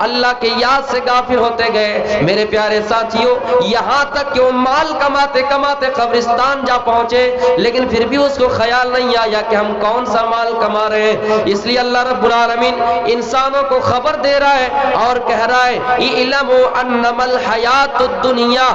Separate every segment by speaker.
Speaker 1: اللہ کے یاد سے غافل ہوتے گئے۔ میرے پیارے ساتھیوں، یہاں تک کہ وہ مال کماتے کماتے قبرستان جا پہنچے، لیکن پھر بھی اس کو خیال نہیں آیا کہ ہم کون سا مال کما رہے ہیں۔ اس لیے اللہ رب العالمین انسانوں کو خبر دے رہا ہے اور کہہ رہا ہے اعلموا انما الحیات الدنیا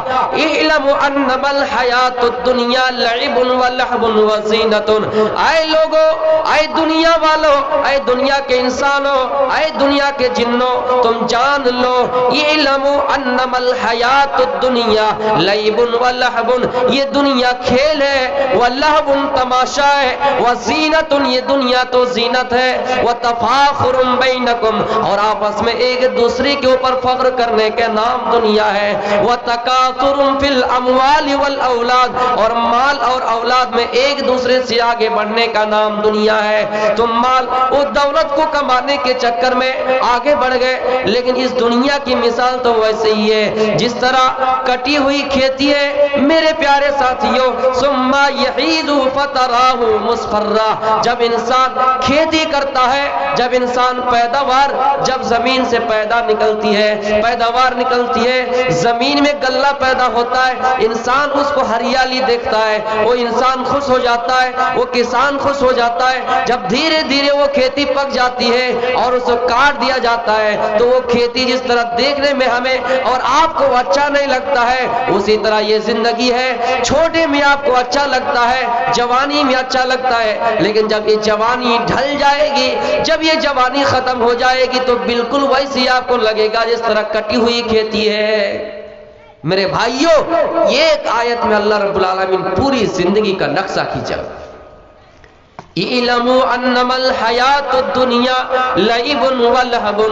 Speaker 1: اعلموا انما الحیات الدنیا لعب ولہو وزینۃ۔ اے لوگو، اے دنیا والوں، اے دنیا کے انسانوں، اے دنیا کے جنوں، تم جان لو اعلموا انما الحیات الدنیا لعب ولہو، یہ دنیا کھیل ہے، ولہو تماشا ہے، وزینۃ یہ دنیا تو زینت ہے، وتفاخر بینکم اور آپس میں ایک دوسرے کے اوپر فخر کرنے کے نام دنیا ہے، وتکاثر فی الاموال والاولاد اور مال اور اولاد میں ایک دوسرے سے آگے بڑھنے کا نام دنیا ہے۔ تم مال اور دولت کو کمانے کے چکر میں آگے بڑھ گئے، لیکن اس دنیا کی مثال تو ویسے ہی ہے جس طرح کٹی ہوئی کھیتی ہے میرے پیارے ساتھیوں، ثم یحیز فتراہ مصفرا، جب انسان کھیتی کرتا ہے، جب انسان پیداوار جب زمین سے نکلتی ہے، پیداوار نکلتی ہے، زمین میں غلہ پیدا ہوتا ہے، انسان اس کو ہریالی دیکھتا ہے، وہ انسان خوش ہو جاتا ہے، وہ کسان خوش ہو جاتا ہے۔ جب دھیرے دھیرے وہ کھیتی پک جاتی ہے اور اس کو کاٹ دیا جاتا ہے تو وہ کھیتی جس طرح دیکھنے میں ہمیں اور آپ کو اچھا نہیں لگتا ہے، اسی طرح یہ زندگی ہے، چھوٹے میں آپ کو اچھا لگتا ہے، جوانی میں اچھا لگتا ہے، لیکن جب یہ جوانی ڈھل جائے گی، جب یہ جوانی ختم ہو جائے گی تو بالکل ویسی آپ کو لگے گا جس طرح کٹی ہوئی کھیتی ہے۔ میرے بھائیوں، یہ ایک آیت میں اللہ رب العالمین پوری زندگی کا نقشہ کھینچا۔ اعلموا انما الحیات الدنیا لعب ولہو،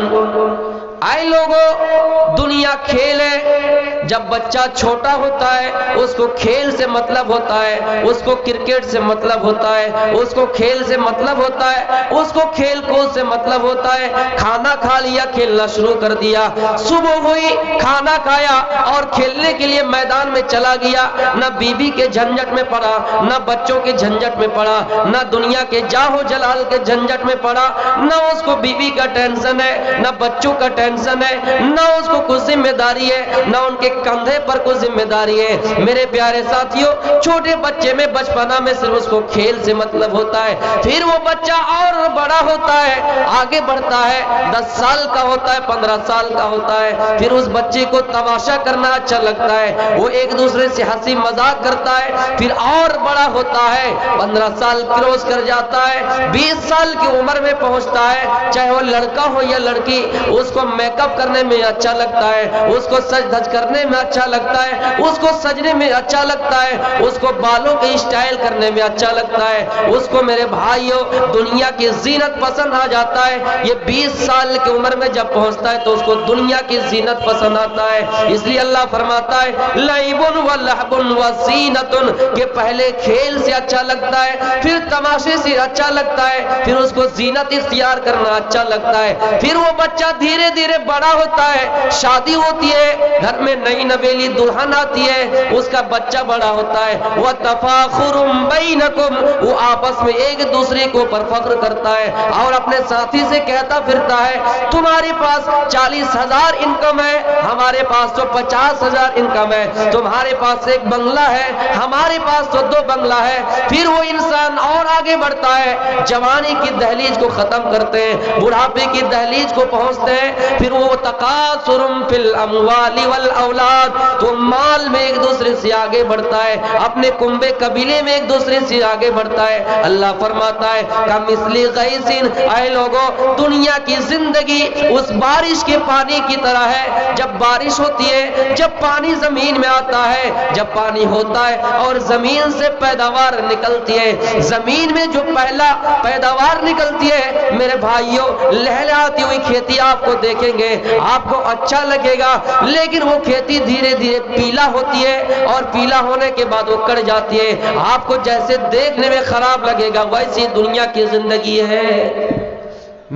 Speaker 1: اے لوگو دنیا کھیل ہے، جب بچہ چھوٹا ہوتا ہے اس کو کھیل سے مطلب ہوتا ہے، اس کو کرکٹ سے مطلب ہوتا ہے، اس کو کھیل سے مطلب ہوتا ہے، اس کو کھیل کود سے مطلب ہوتا ہے۔ کھانا کھا لیا، کھیلنا شروع کر دیا، صبح ہوئی کھانا کھایا اور کھیلنے کے لیے میدان میں چلا گیا، نہ بیوی کے جھنجٹ میں پڑا، نہ بچوں کے جھنجٹ میں پڑا، نہ دنیا کے جاہو جلال کے جھنجٹ میں پڑا، نہ اس کو بیوی کا ٹینشن ہے، نہ بچوں کا ٹینشن ہے، نہ اس کو کوئی ذمہ داری ہے، نہ ان کے کندھے پر کوئی ذمہ داری ہے۔ میرے پیارے ساتھیوں، چھوٹے بچے میں بچپنا میں صرف اس کو کھیل سے مطلب ہوتا ہے، پھر وہ بچہ اور بڑا ہوتا ہے، آگے بڑھتا ہے، 10 سال کا ہوتا ہے، 15 سال کا ہوتا ہے، پھر اس بچے کو تماشا کرنا اچھا لگتا ہے، وہ ایک دوسرے سے ہنسی مذاق کرتا ہے، پھر اور بڑا ہوتا ہے، 15 سال کروس کر جاتا ہے، 20 سال کی عمر میں پہنچتا ہے، چاہے وہ لڑکا ہو یا لڑکی، اس کو میک اپ کرنے میں اچھا لگتا ہے، اس کو سج دھج کرنے میں اچھا لگتا ہے، اس کو سجنے میں اچھا لگتا ہے، اس کو بالوں کے اسٹائل کرنے میں اچھا لگتا ہے، اس کو میرے بھائیوں دنیا کی زینت پسند آ جاتا ہے۔ یہ 20 سال کی عمر میں جب پہنچتا ہے تو اس کو دنیا کی زینت پسند آتا ہے۔ اس لیے اللہ فرماتا ہے لعب ولہو وزینۃ، کہ پہلے کھیل سے اچھا لگتا ہے، پھر تماشے سے اچھا لگتا ہے، پھر اس کو زینت اختیار کرنا اچھا لگتا ہے، پھر وہ بچہ دھیرے دھیرے بڑا ہوتا ہے، شادی ہوتی ہے، گھر میں نئی نویلی دلہن آتی ہے، اس کا بچہ بڑا ہوتا ہے، وتفاخر بینکم، وہ آپس میں ایک دوسرے کو پر فخر کرتا ہے اور اپنے ساتھی سے کہتا پھرتا ہے تمہارے پاس 40,000 انکم ہے، ہمارے پاس تو 50,000 انکم ہے، تمہارے پاس ایک بنگلہ ہے، ہمارے پاس تو 2 بنگلہ ہے۔ پھر وہ انسان اور آگے بڑھتا ہے، جوانی کی دہلیز کو ختم کرتے ہیں، بڑھاپے کی دہلیز کو پہنچتے ہیں، پھر وہ تکاثر فی الاموال والاولاد، تو مال میں ایک دوسرے سے آگے بڑھتا ہے، اپنے کنبے قبیلے میں ایک دوسرے سے آگے بڑھتا ہے۔ اللہ فرماتا ہے کمثل غیث، اے لوگوں دنیا کی زندگی اس بارش کے پانی کی طرح ہے، جب بارش ہوتی ہے، جب پانی زمین میں آتا ہے، جب پانی ہوتا ہے اور زمین سے پیداوار نکلتی ہے، زمین میں جو پہلا پیداوار نکلتی ہے میرے بھائیوں، لہلہاتی ہوئی کھیتی آپ کو دیکھیں گے، آپ کو اچھا لگے گا، لیکن وہ کھیتی دھیرے دھیرے پیلا ہوتی ہے اور پیلا ہونے کے بعد وہ کٹ جاتی ہے، آپ کو جیسے دیکھنے میں خراب لگے گا ویسی دنیا کی زندگی ہے۔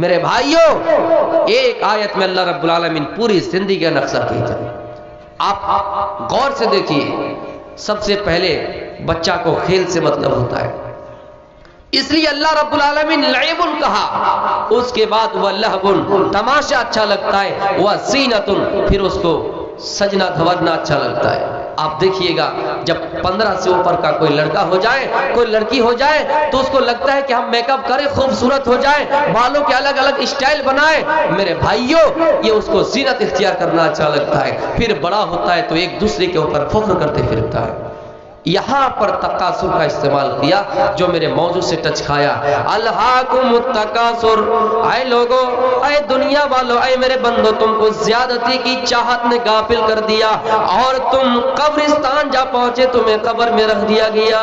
Speaker 1: میرے بھائیوں، ایک آیت میں اللہ رب العالمین پوری زندگی کا نقشہ کھینچا۔ آپ غور سے دیکھیے، سب سے پہلے بچہ کو کھیل سے مطلب ہوتا ہے، اس لیے اللہ رب العالمین لعبن کہا، اس کے بعد وہ لہبن تماشا اچھا لگتا ہے، وہ زینتن پھر اس کو سجنا دھورنا اچھا لگتا ہے۔ آپ دیکھیے گا جب 15 سے اوپر کا کوئی لڑکا ہو جائے، کوئی لڑکی ہو جائے، تو اس کو لگتا ہے کہ ہم میک اپ کریں، خوبصورت ہو جائے، بالوں کے الگ الگ اسٹائل بنائے۔ میرے بھائیوں، یہ اس کو زینت اختیار کرنا اچھا لگتا ہے۔ پھر بڑا ہوتا ہے تو ایک دوسرے کے اوپر فخر کرتے پھرتا ہے۔ یہاں پر تکاثر کا استعمال کیا جو میرے موضوع سے ٹچ کھایا۔ الہاکم التکاثر، اے لوگو، اے دنیا والو، اے میرے بندو، تم کو زیادتی کی چاہت نے غافل کر دیا اور تم قبرستان جا پہنچے، تمہیں قبر میں رکھ دیا گیا،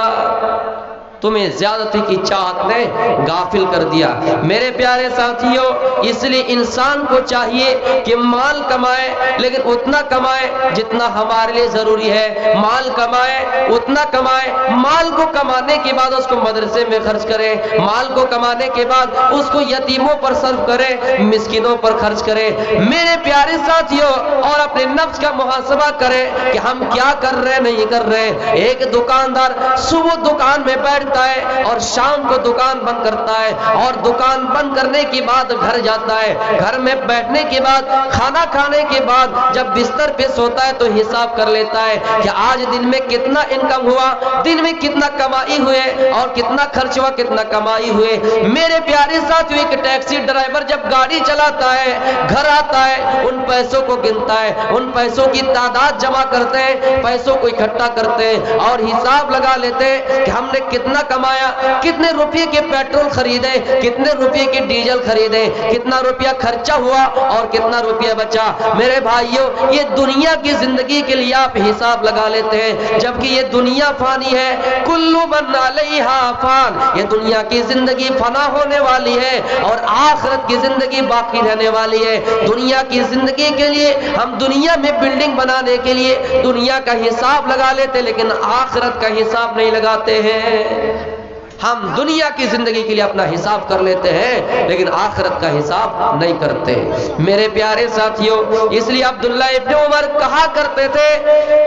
Speaker 1: تمہیں زیادتی کی چاہت نے غافل کر دیا۔ میرے پیارے ساتھیوں، اس لیے انسان کو چاہیے کہ مال کمائے، لیکن اتنا کمائے جتنا ہمارے لیے ضروری ہے۔ مال کمائے، اتنا کمائے، مال کو کمانے کے بعد اس کو مدرسے میں خرچ کرے، مال کو کمانے کے بعد اس کو یتیموں پر صرف کرے، مسکینوں پر خرچ کرے۔ میرے پیارے ساتھیوں، اور اپنے نفس کا محاسبہ کرے کہ ہم کیا کر رہے نہیں کر رہے۔ ایک دکاندار صبح دکان میں بیٹھ ہے اور شام کو دکان بند کرتا ہے، اور دکان بند کرنے کے بعد گھر جاتا ہے، گھر میں بیٹھنے کے بعد، کھانا کھانے کے بعد جب بستر پہ سوتا ہے تو حساب کر لیتا ہے کہ آج دن میں کتنا انکم ہوا، دن میں کتنا کمائی ہوئے، اور کتنا خرچ ہوا، کتنا کمائی ہوئے۔ میرے پیارے ساتھیوں، ایک ٹیکسی ڈرائیور جب گاڑی چلاتا ہے، گھر آتا ہے، ان پیسوں کو گنتا ہے، ان پیسوں کی تعداد جمع کرتے ہیں، پیسوں کو اکٹھا کرتے ہیں اور حساب لگا لیتے ہیں کہ ہم نے کتنا کمایا، کتنے روپے کے پیٹرول خریدے، کتنے روپے کے ڈیزل خریدے، کتنا روپیہ خرچہ ہوا اور کتنا روپیہ بچا۔ میرے بھائیوں، یہ دنیا کی زندگی کے لیے آپ حساب لگا لیتے ہیں، جبکہ یہ دنیا فانی ہے۔ کل من علیہا فان، یہ دنیا کی زندگی فنا ہونے والی ہے اور آخرت کی زندگی باقی رہنے والی ہے۔ دنیا کی زندگی کے لیے ہم دنیا میں بلڈنگ بنانے کے لیے دنیا کا حساب لگا لیتے، لیکن آخرت کا حساب نہیں لگاتے ہیں۔ ہم دنیا کی زندگی کے لیے اپنا حساب کر لیتے ہیں، لیکن آخرت کا حساب نہیں کرتے۔ میرے پیارے ساتھیوں، اس لیے عبداللہ ابن عمر کہا کرتے تھے،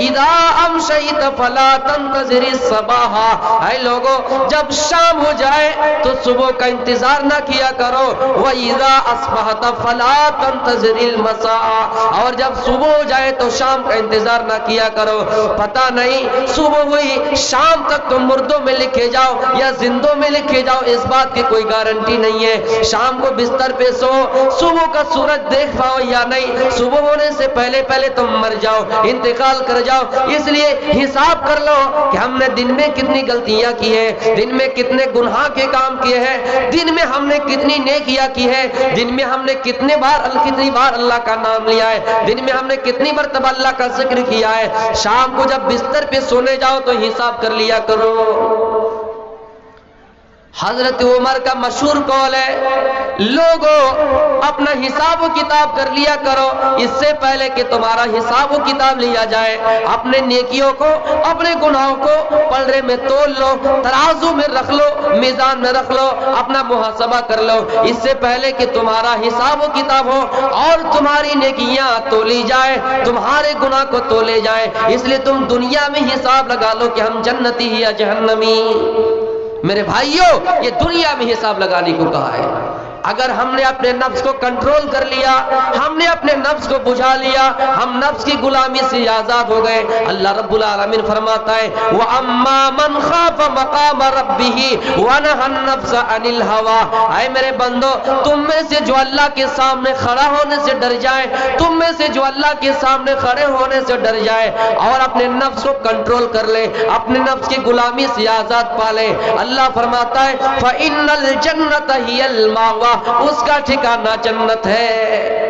Speaker 1: اذا امشیت فلا تنتظر الصباح، اے لوگوں، جب شام ہو جائے تو صبح کا انتظار نہ کیا کرو، واذا اصبحت فلا تنتظر المساء، اور جب صبح ہو جائے تو شام کا انتظار نہ کیا کرو۔ پتہ نہیں صبح ہوئی شام تک تم مردوں میں لکھے جاؤ یا زندوں میں لکھے جاؤ، اس بات کی کوئی گارنٹی نہیں ہے۔ شام کو بستر پہ سو، صبح کا سورج دیکھ پاؤ یا نہیں، صبح ہونے سے پہلے پہلے تم مر جاؤ، انتقال کر جاؤ۔ اس لیے حساب کر لو کہ ہم نے دن میں کتنی غلطیاں کی ہیں، دن میں کتنے گناہ کے کام کیے ہیں، دن میں ہم نے کتنی نیکیاں کی ہے، دن میں ہم نے کتنی بار اللہ کا نام لیا ہے، دن میں ہم نے کتنی مرتبہ اللہ کا ذکر کیا ہے۔ شام کو جب بستر پہ سونے جاؤ تو حساب کر لیا کرو۔ حضرت عمر کا مشہور قول ہے، لوگوں اپنا حساب و کتاب کر لیا کرو اس سے پہلے کہ تمہارا حساب و کتاب لیا جائے۔ اپنے نیکیوں کو، اپنے گناہوں کو پلڑے میں تول لو، ترازو میں رکھ لو، میزان میں رکھ لو، اپنا محاسبہ کر لو اس سے پہلے کہ تمہارا حساب و کتاب ہو اور تمہاری نیکیاں تولی جائے، تمہارے گناہ کو تولے جائے۔ اس لیے تم دنیا میں حساب لگا لو کہ ہم جنتی ہی یا جہنمی۔ میرے بھائیوں، یہ دنیا میں حساب لگانے کو کہا ہے۔ اگر ہم نے اپنے نفس کو کنٹرول کر لیا، ہم نے اپنے نفس کو بجھا لیا، ہم نفس کی غلامی سے آزاد ہو گئے۔ اللہ رب العالمین فرماتا ہے، وَأَمَّا مَنْ خَافَ مَقَامَ رَبِّهِ وَنَهَى النَّفْسَ عَنِ الْهَوَىٰ، اے میرے بندو، تم میں سے جو اللہ کے سامنے کھڑا ہونے سے ڈر جائے، تم میں سے جو اللہ کے سامنے کھڑے ہونے سے ڈر جائے اور اپنے نفس کو کنٹرول کر لے، اپنے نفس کی غلامی سے آزاد پا لے، اللہ فرماتا ہے فَإِنَّ الْجَنَّةَ هِيَ الْمَأْوَىٰ، اس کا ٹھکانہ جنت ہے۔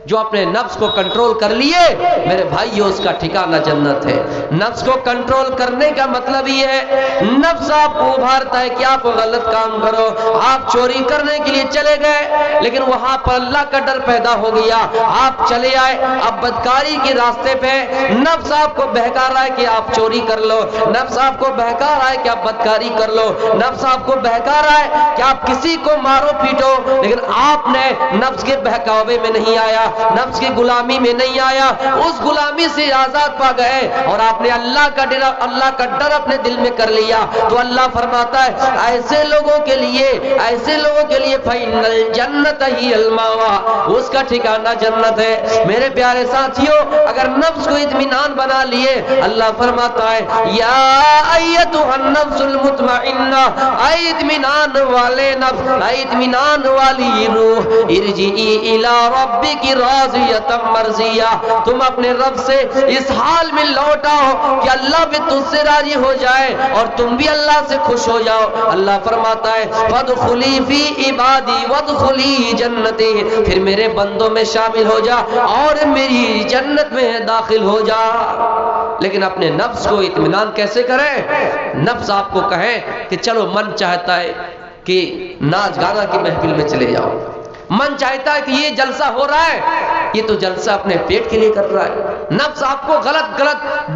Speaker 1: جو اپنے نفس کو کنٹرول کر لیے میرے بھائیو، اس کا ٹھکانہ جنت ہے۔ نفس کو کنٹرول کرنے کا مطلب یہ ہے، نفس آپ کو ابھارتا ہے کہ آپ غلط کام کرو، آپ چوری کرنے کے لیے چلے گئے لیکن وہاں پر اللہ کا ڈر پیدا ہو گیا، آپ چلے آئے، اب بدکاری کے راستے پہ نفس آپ کو بہکا رہا ہے کہ آپ چوری کر لو، نفس آپ کو بہکا رہا ہے کہ آپ بدکاری کر لو، نفس آپ کو بہکا رہا ہے کہ آپ کسی کو مارو پیٹو، لیکن آپ نے نفس کے بہکاوے میں نہیں آیا، نفس کی غلامی میں نہیں آیا، اس غلامی سے آزاد پا گئے اور آپ نے اللہ کا ڈر اپنے دل میں کر لیا، تو اللہ فرماتا ہے ایسے لوگوں کے لیے فَإِنَّ الْجَنَّةَ هِيَ الْمَأْوَىٰ، اس کا ٹھکانہ جنت ہے۔ میرے پیارے ساتھیوں، اگر نفس کو اطمینان بنا لیے، اللہ فرماتا ہے یا ایتھا النفس المطمئنہ، اے اطمینان والے نفس، اے اطمینان والی روح، ارجعی الی ربک راضیۃ مرضیہ، تم اپنے رب سے اس حال میں لوٹ آؤ کہ اللہ بھی تجھ سے راضی ہو جائے اور تم بھی اللہ سے خوش ہو جاؤ۔ اللہ فرماتا ہے فادخلی فی عبادی وادخلی جنتی، پھر میرے بندوں میں شامل ہو جا اور میری جنت میں داخل ہو جا۔ لیکن اپنے نفس کو اطمینان کیسے کریں؟ نفس آپ کو کہے کہ چلو من چاہتا ہے کہ ناچ گانا کی محفل میں چلے جاؤ، من چاہتا ہے کہ یہ جلسہ ہو رہا ہے، یہ تو جلسہ اپنے پیٹ کے لیے کر رہا ہے۔ نفس آپ کو غلط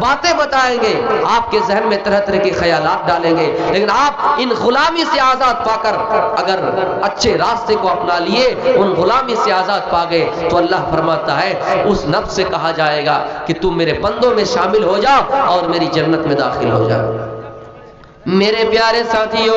Speaker 1: باتیں بتائیں گے، آپ کے ذہن میں طرح طرح کے خیالات ڈالیں گے، لیکن آپ ان غلامی سے آزاد پا کر اگر اچھے راستے کو اپنا لیے، ان غلامی سے آزاد پا گئے، تو اللہ فرماتا ہے اس نفس سے کہا جائے گا کہ تم میرے بندوں میں شامل ہو جا اور میری جنت میں داخل ہو جا۔ میرے پیارے ساتھیوں،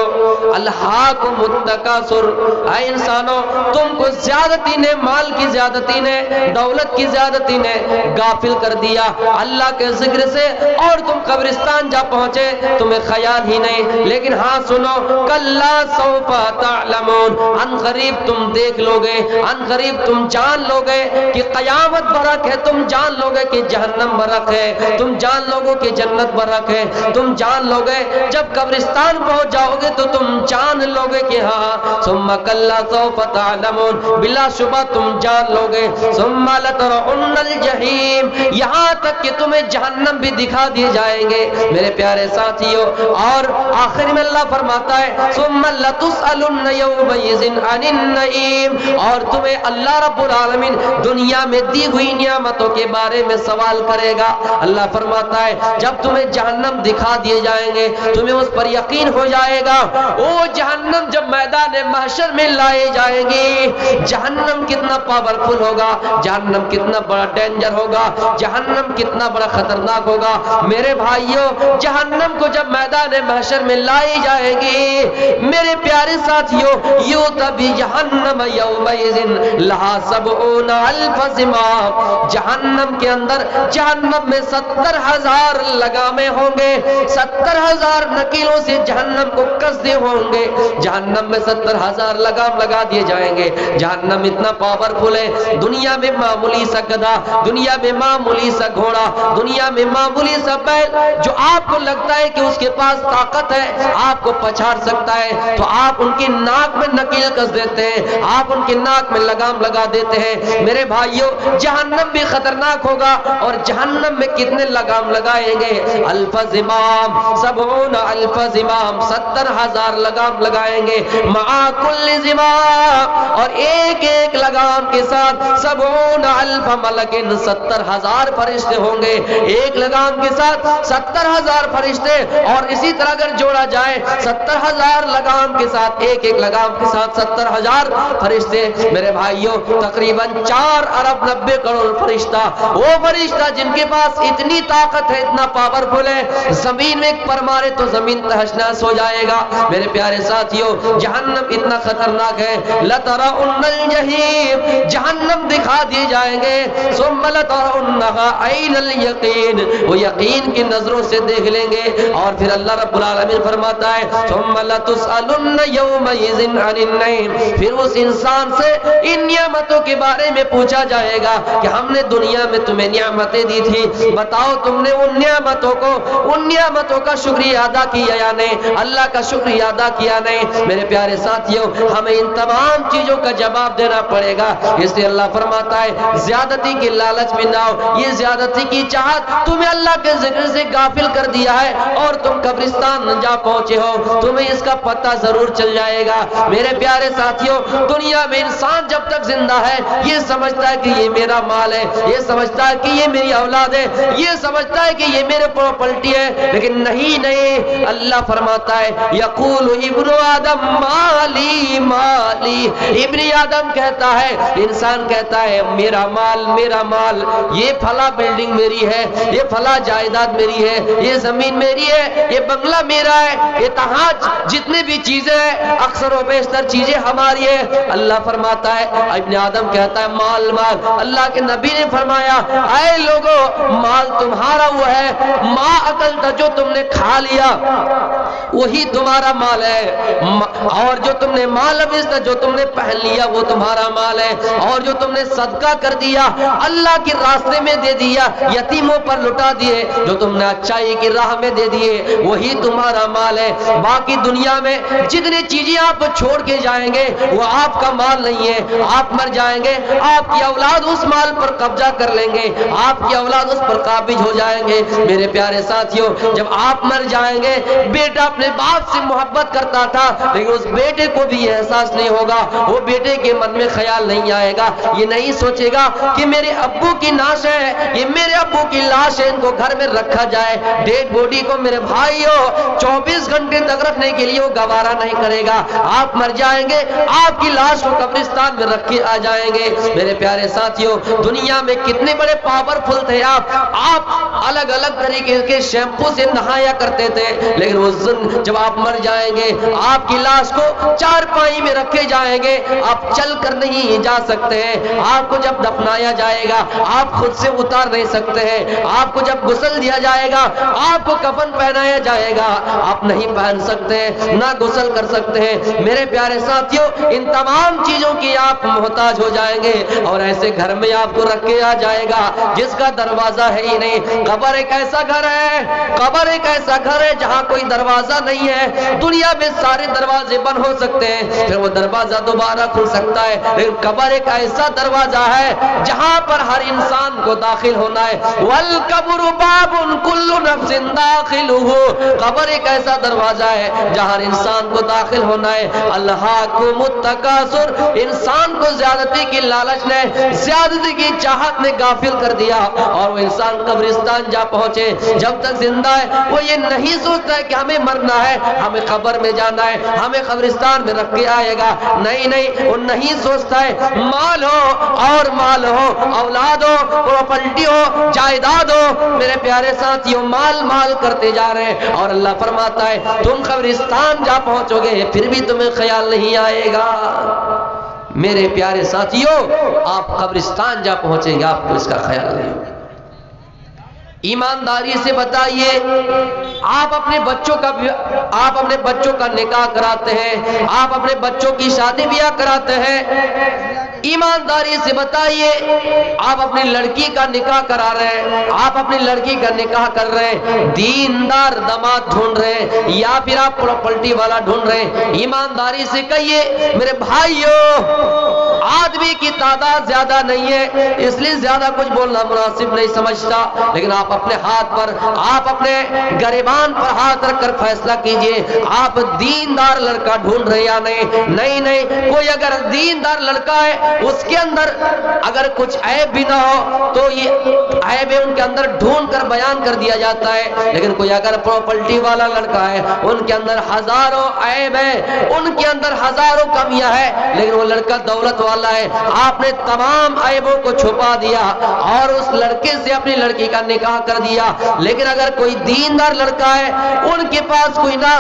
Speaker 1: الہاکم التکاثر، اے انسانوں، تم کو زیادتی نے، مال کی زیادتی نے، دولت کی زیادتی نے غافل کر دیا اللہ کے ذکر سے، اور تم قبرستان جا پہنچے، تمہیں خیال ہی نہیں۔ لیکن ہاں سنو، کلا سوف تعلمون، ان قریب تم دیکھ لوگے، ان قریب تم جان لوگے کہ قیامت برحق ہے، تم جان لوگے کہ جہنم برحق ہے، تم جان لوگے کہ جنت برحق ہے، تم جان لوگے جب قبرستان پہنچ جاؤ گے تو تم جان لوگے کہ ہاں ثم کلا سوف تعلمون، بلا شبہ تم جان لوگے، ثم لترون الجحیم، یہاں تک کہ تمہیں جہنم بھی دکھا دیے جائیں گے۔ میرے پیارے ساتھیوں، اور آخر میں اللہ فرماتا ہے ثم لتسألن یومئذ عن النعیم، اور تمہیں اللہ رب العالمین دنیا میں دی ہوئی نعمتوں کے بارے میں سوال کرے گا۔ اللہ فرماتا ہے جب تمہیں جہنم دکھا دیے جائیں گے، تمہیں اس پر یقین ہو جائے گا، وہ جہنم جب میدان محشر میں لائے جائیں گی، جہنم کتنا پاورفل ہوگا، جہنم کتنا بڑا ڈینجر ہوگا، جہنم کتنا بڑا خطرناک ہوگا۔ میرے بھائیوں، جہنم کو جب میدان محشر میں لائی جائے گی، میرے پیارے ساتھیوں، یوتی بجہنم یومئذ لہا 70,000 زمام، جہنم کے اندر، جہنم میں 70,000 لگامیں ہوں گے، 70,000 نکیلوں سے جہنم کو کستے ہوں گے، جہنم میں 70,000 لگام لگا دیے جائیں گے۔ جہنم اتنا پاورفل ہے، دنیا میں معمولی سا گدھا، دنیا میں معمولی سا گھوڑا، دنیا میں معمولی سا بیل، جو آپ کو لگتا ہے کہ اس کے پاس طاقت ہے، آپ کو پچھاڑ سکتا ہے، تو آپ ان کی ناک میں نکیل کس دیتے ہیں، آپ ان کی ناک میں لگام لگا دیتے ہیں۔ میرے بھائیوں، جہنم بھی خطرناک ہوگا، اور جہنم میں کتنے لگام لگائیں گے؟ 1000 زمام، 70,000 زمام، 70,000 لگام لگائیں گے، مع کل زمام، اور ایک ایک لگام کے ساتھ 70,000 ملکن، 70,000 فرشتے ہوں گے، ایک لگام کے ساتھ 70,000 فرشتے، اور اسی طرح اگر جوڑا جائے 70,000 لگام کے ساتھ، ایک ایک لگام کے ساتھ 70,000 فرشتے، میرے بھائیوں تقریباً 4 ارب 90 کروڑ فرشتہ، وہ فرشتہ جن کے پاس اتنی طاقت ہے، اتنا پاورفل ہے، زمین میں ایک پر مارے تو زمین تہس نہس ہو جائے گا۔ میرے پیارے ساتھیوں، جہنم اتنا خطرناک ہے، لترون الجحیم، جہنم دکھا دیے جائیں گے، ثم لترونها عین الیقین، وہ یقین کی نظروں سے دیکھ لیں گے، اور پھر اللہ رب العالمین فرماتا ہے ثم لتسألن یومئذ عن النعیم، پھر اس انسان سے ان نعمتوں کے بارے میں پوچھا جائے گا کہ ہم نے دنیا میں تمہیں نعمتیں دی تھی، بتاؤ تم نے ان نعمتوں کا شکریہ ادا کیا یا نہیں، اللہ کا شکریہ ادا کیا نہیں۔ میرے پیارے ساتھیوں، ہمیں ان تمام چیزوں کا جواب دینا پڑے گا، اس لیے اللہ فرماتا ہے زیادتی کی لالچ میں نہ ہو، یہ زیادتی کی چاہت تمہیں اللہ کے ذکر سے غافل کر دیا ہے، اور تم قبرستان جا پہنچے ہو، تمہیں اس کا پتہ ضرور چل جائے گا۔ میرے پیارے ساتھیوں، دنیا میں انسان جب تک زندہ ہے یہ سمجھتا ہے کہ یہ میرا مال ہے، یہ سمجھتا ہے کہ یہ میری اولاد ہے، یہ سمجھتا ہے کہ یہ میرے پراپرٹی ہے، لیکن نہیں نہیں، اللہ فرماتا ہے یقول ابن آدم مالی مالی، ابن آدم کہتا ہے، انسان کہتا ہے میرا مال میرا مال، یہ فلاں بلڈنگ میری ہے، یہ فلاں جائیداد میری ہے، یہ زمین میری ہے، یہ بنگلہ میرا ہے، یہ تہاں جتنے بھی چیزیں ہیں اکثر و بیشتر چیزیں ہماری ہیں۔ اللہ فرماتا ہے، ابن آدم کہتا ہے مال مال، اللہ کے نبی نے فرمایا اے لوگو مال تمہارا وہ ہے، ما اکلتا جو تم نے کھا لیا وہی تمہارا مال ہے، اور جو تم نے مال ابیزتا جو تم نے پہن لیا وہ تمہارا مال ہے، اور جو تم نے صدقہ کر دیا اللہ کے راستے میں دے دیا، یتیموں پر لٹا دیے، جو تم نے اچھائی کی راہ میں دے دیے وہی تمہارا مال ہے۔ باقی دنیا میں جتنی چیزیں آپ چھوڑ کے جائیں گے وہ آپ کا مال نہیں ہے، آپ مر جائیں گے آپ کی اولاد اس مال پر قبضہ کر لیں گے، آپ کی اولاد اس پر قابض ہو جائیں گے۔ میرے پیارے ساتھیوں، جب آپ مر جائیں گے، بیٹا اپنے باپ سے محبت کرتا تھا لیکن اس بیٹے کو بھی یہ احساس نہیں ہوگا، وہ بیٹے کے من میں خیال نہیں آئے گا، یہ نہیں سوچے گا کہ میرے ابو کی ناش ہے، یہ میرے ابو کی لاش ہے، ان کو گھر میں رکھا جائے، ڈیڈ باڈی کو میرے بھائیوں 24 گھنٹے تک رکھنے کے لیے وہ گوارا نہیں کرے گا۔ آپ مر جائیں گے، آپ کی لاش کو قبرستان میں رکھ کے آ جائیں گے۔ میرے پیارے ساتھیوں، دنیا میں کتنے بڑے پاورفل تھے آپ الگ الگ طریقے کے شیمپو سے نہایا کرتے تھے، لیکن اس دن جب آپ مر جائیں گے آپ کی لاش کو چارپائی میں رکھے جائیں گے، آپ چل کر نہیں جا سکتے ہیں، آپ کو جب دفنایا جائے گا آپ خود سے اتار نہیں سکتے ہیں، آپ کو جب غسل دیا جائے گا آپ کو کفن پہنایا جائے گا آپ نہیں پہن سکتے ہیں، نہ غسل کر سکتے ہیں۔ میرے پیارے ساتھیوں، ان تمام چیزوں کی آپ محتاج ہو جائیں گے، اور ایسے گھر میں آپ کو رکھے آ جائے گا جس کا دروازہ ہے ہی نہیں۔ قبر ایک ایسا گھر ہے، قبر ایک ایسا گھر ہے جہاں کوئی دروازہ نہیں ہے۔ دنیا میں سارے دروازے بند ہو سکتے ہیں، پھر وہ دروازہ دوبارہ کھل سکتا ہے، لیکن قبر ایک ایسا دروازہ ہے جہاں پر ہر انسان کو داخل ہونا ہے۔ والقبر باب کل نفس داخلہ، قبر ایک ایسا دروازہ ہے جہاں ہر انسان کو داخل ہونا ہے۔ الہاکم التکاثر، انسان کو زیادتی کی لالچ نے، زیادتی کی چاہت نے غافل کر دیا، اور وہ انسان قبرستان جا پہنچے، جب تک زندہ ہے وہ یہ نہیں سوچتا ہے کہ ہمیں مرنا ہے، ہمیں قبر میں جانا ہے، ہمیں قبرستان میں رکھ کے آئے گا، نہیں نہیں، وہ نہیں سوچتا ہے مال ہو اور مال ہو، اولاد ہو، پراپرٹی ہو، جائیداد ہو۔ میرے پیارے ساتھیوں، مال مال کرتے جا رہے ہیں، اور اللہ فرماتا ہے تم قبرستان جا پہنچو گے پھر بھی تمہیں خیال نہیں آئے گا۔ میرے پیارے ساتھیوں، آپ قبرستان جا پہنچیں گے آپ کو اس کا خیال نہیں ہوگا۔ ایمانداری سے بتائیے، آپ اپنے بچوں کا نکاح کراتے ہیں، آپ اپنے بچوں کی شادی بیاہ کراتے ہیں، ایمانداری سے بتائیے آپ اپنی لڑکی کا نکاح کرا رہے ہیں، آپ اپنی لڑکی کا نکاح کر رہے ہیں، دیندار داماد ڈھونڈ رہے ہیں یا پھر آپ پراپرٹی والا ڈھونڈ رہے ہیں؟ ایمانداری سے کہیے میرے بھائیوں، آدمی کی تعداد زیادہ نہیں ہے اس لیے زیادہ کچھ بولنا مناسب نہیں سمجھتا، لیکن آپ اپنے ہاتھ پر، آپ اپنے گریبان پر ہاتھ رکھ کر فیصلہ کیجئے آپ دیندار لڑکا ڈھونڈ رہے یا نہیں۔ نہیں نہیں، کوئی اگر دیندار لڑکا ہے اس کے اندر اگر کچھ عیب بھی نہ ہو تو یہ عیب ان کے اندر ڈھونڈ کر بیان کر دیا جاتا ہے، لیکن کوئی اگر پراپرٹی والا لڑکا ہے ان کے اندر ہزاروں عیب ہے، ان کے اندر ہزاروں کمیاں ہے، لیکن وہ لڑکا دولت والا ہے، آپ نے تمام عیبوں کو چھپا دیا اور اس لڑکے سے اپنی لڑکی کا نکاح کر دیا۔ لیکن اگر کوئی دیندار لڑکا ہے ان کے پاس کوئی نہ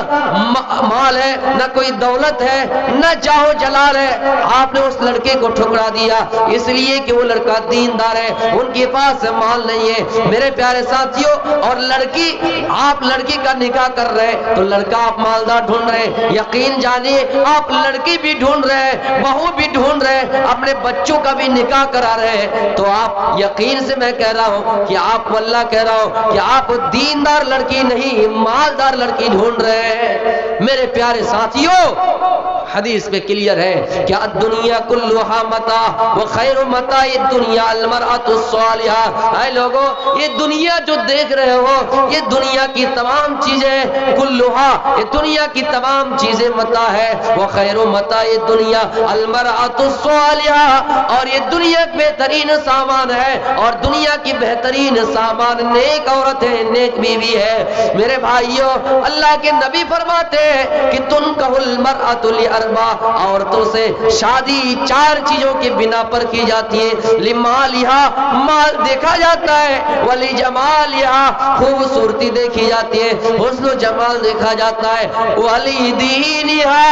Speaker 1: مال ہے، نہ کوئی دولت ہے، نہ جاہو جلال ہے، آپ نے اس لڑکے کو ٹھکرا دیا اس لیے کہ وہ لڑکا دیندار ہے، ان کے پاس مال نہیں ہے۔ میرے پیارے ساتھیوں، اور لڑکی، آپ لڑکی کا نکاح کر رہے ہیں تو لڑکا آپ مالدار ڈھونڈ رہے ہیں، یقین جانیے آپ لڑکی بھی ڈھونڈ رہے ہیں، بہو بھی ڈھونڈ رہے ہیں، اپنے بچوں کا بھی نکاح کرا رہے ہیں، تو آپ یقین سے میں کہہ رہا ہوں کہ آپ کو اللہ کہہ رہا ہوں کہ آپ دیندار لڑکی نہیں مالدار لڑکی ڈھونڈ رہے ہیں۔ میرے پیارے ساتھیوں، حدیث میں کلیئر ہے کہ الدنیا کلھا متاع وخیر متاع الدنیا المرأۃ الصالحہ. اے لوگو یہ دنیا جو دیکھ رہے ہو یہ دنیا کی تمام چیزیں کلھا یہ دنیا کی تمام چیزیں متاع ہے. وخیر متاع الدنیا المرأۃ الصالحہ اور یہ دنیا کی بہترین سامان ہے اور دنیا کی بہترین سامان نیک عورت ہے نیک بیوی ہے. میرے بھائیوں اللہ کے نبی فرماتے ہیں کہ تنکح المرأۃ لاربع عورتوں سے شادی 4 چیزوں کی بنا پر کی جاتی ہے. لمالہا مال دیکھا جاتا ہے, ولجمالہا خوبصورتی دیکھی جاتی ہے, حسن و جمال دیکھا جاتا ہے, ولدینہا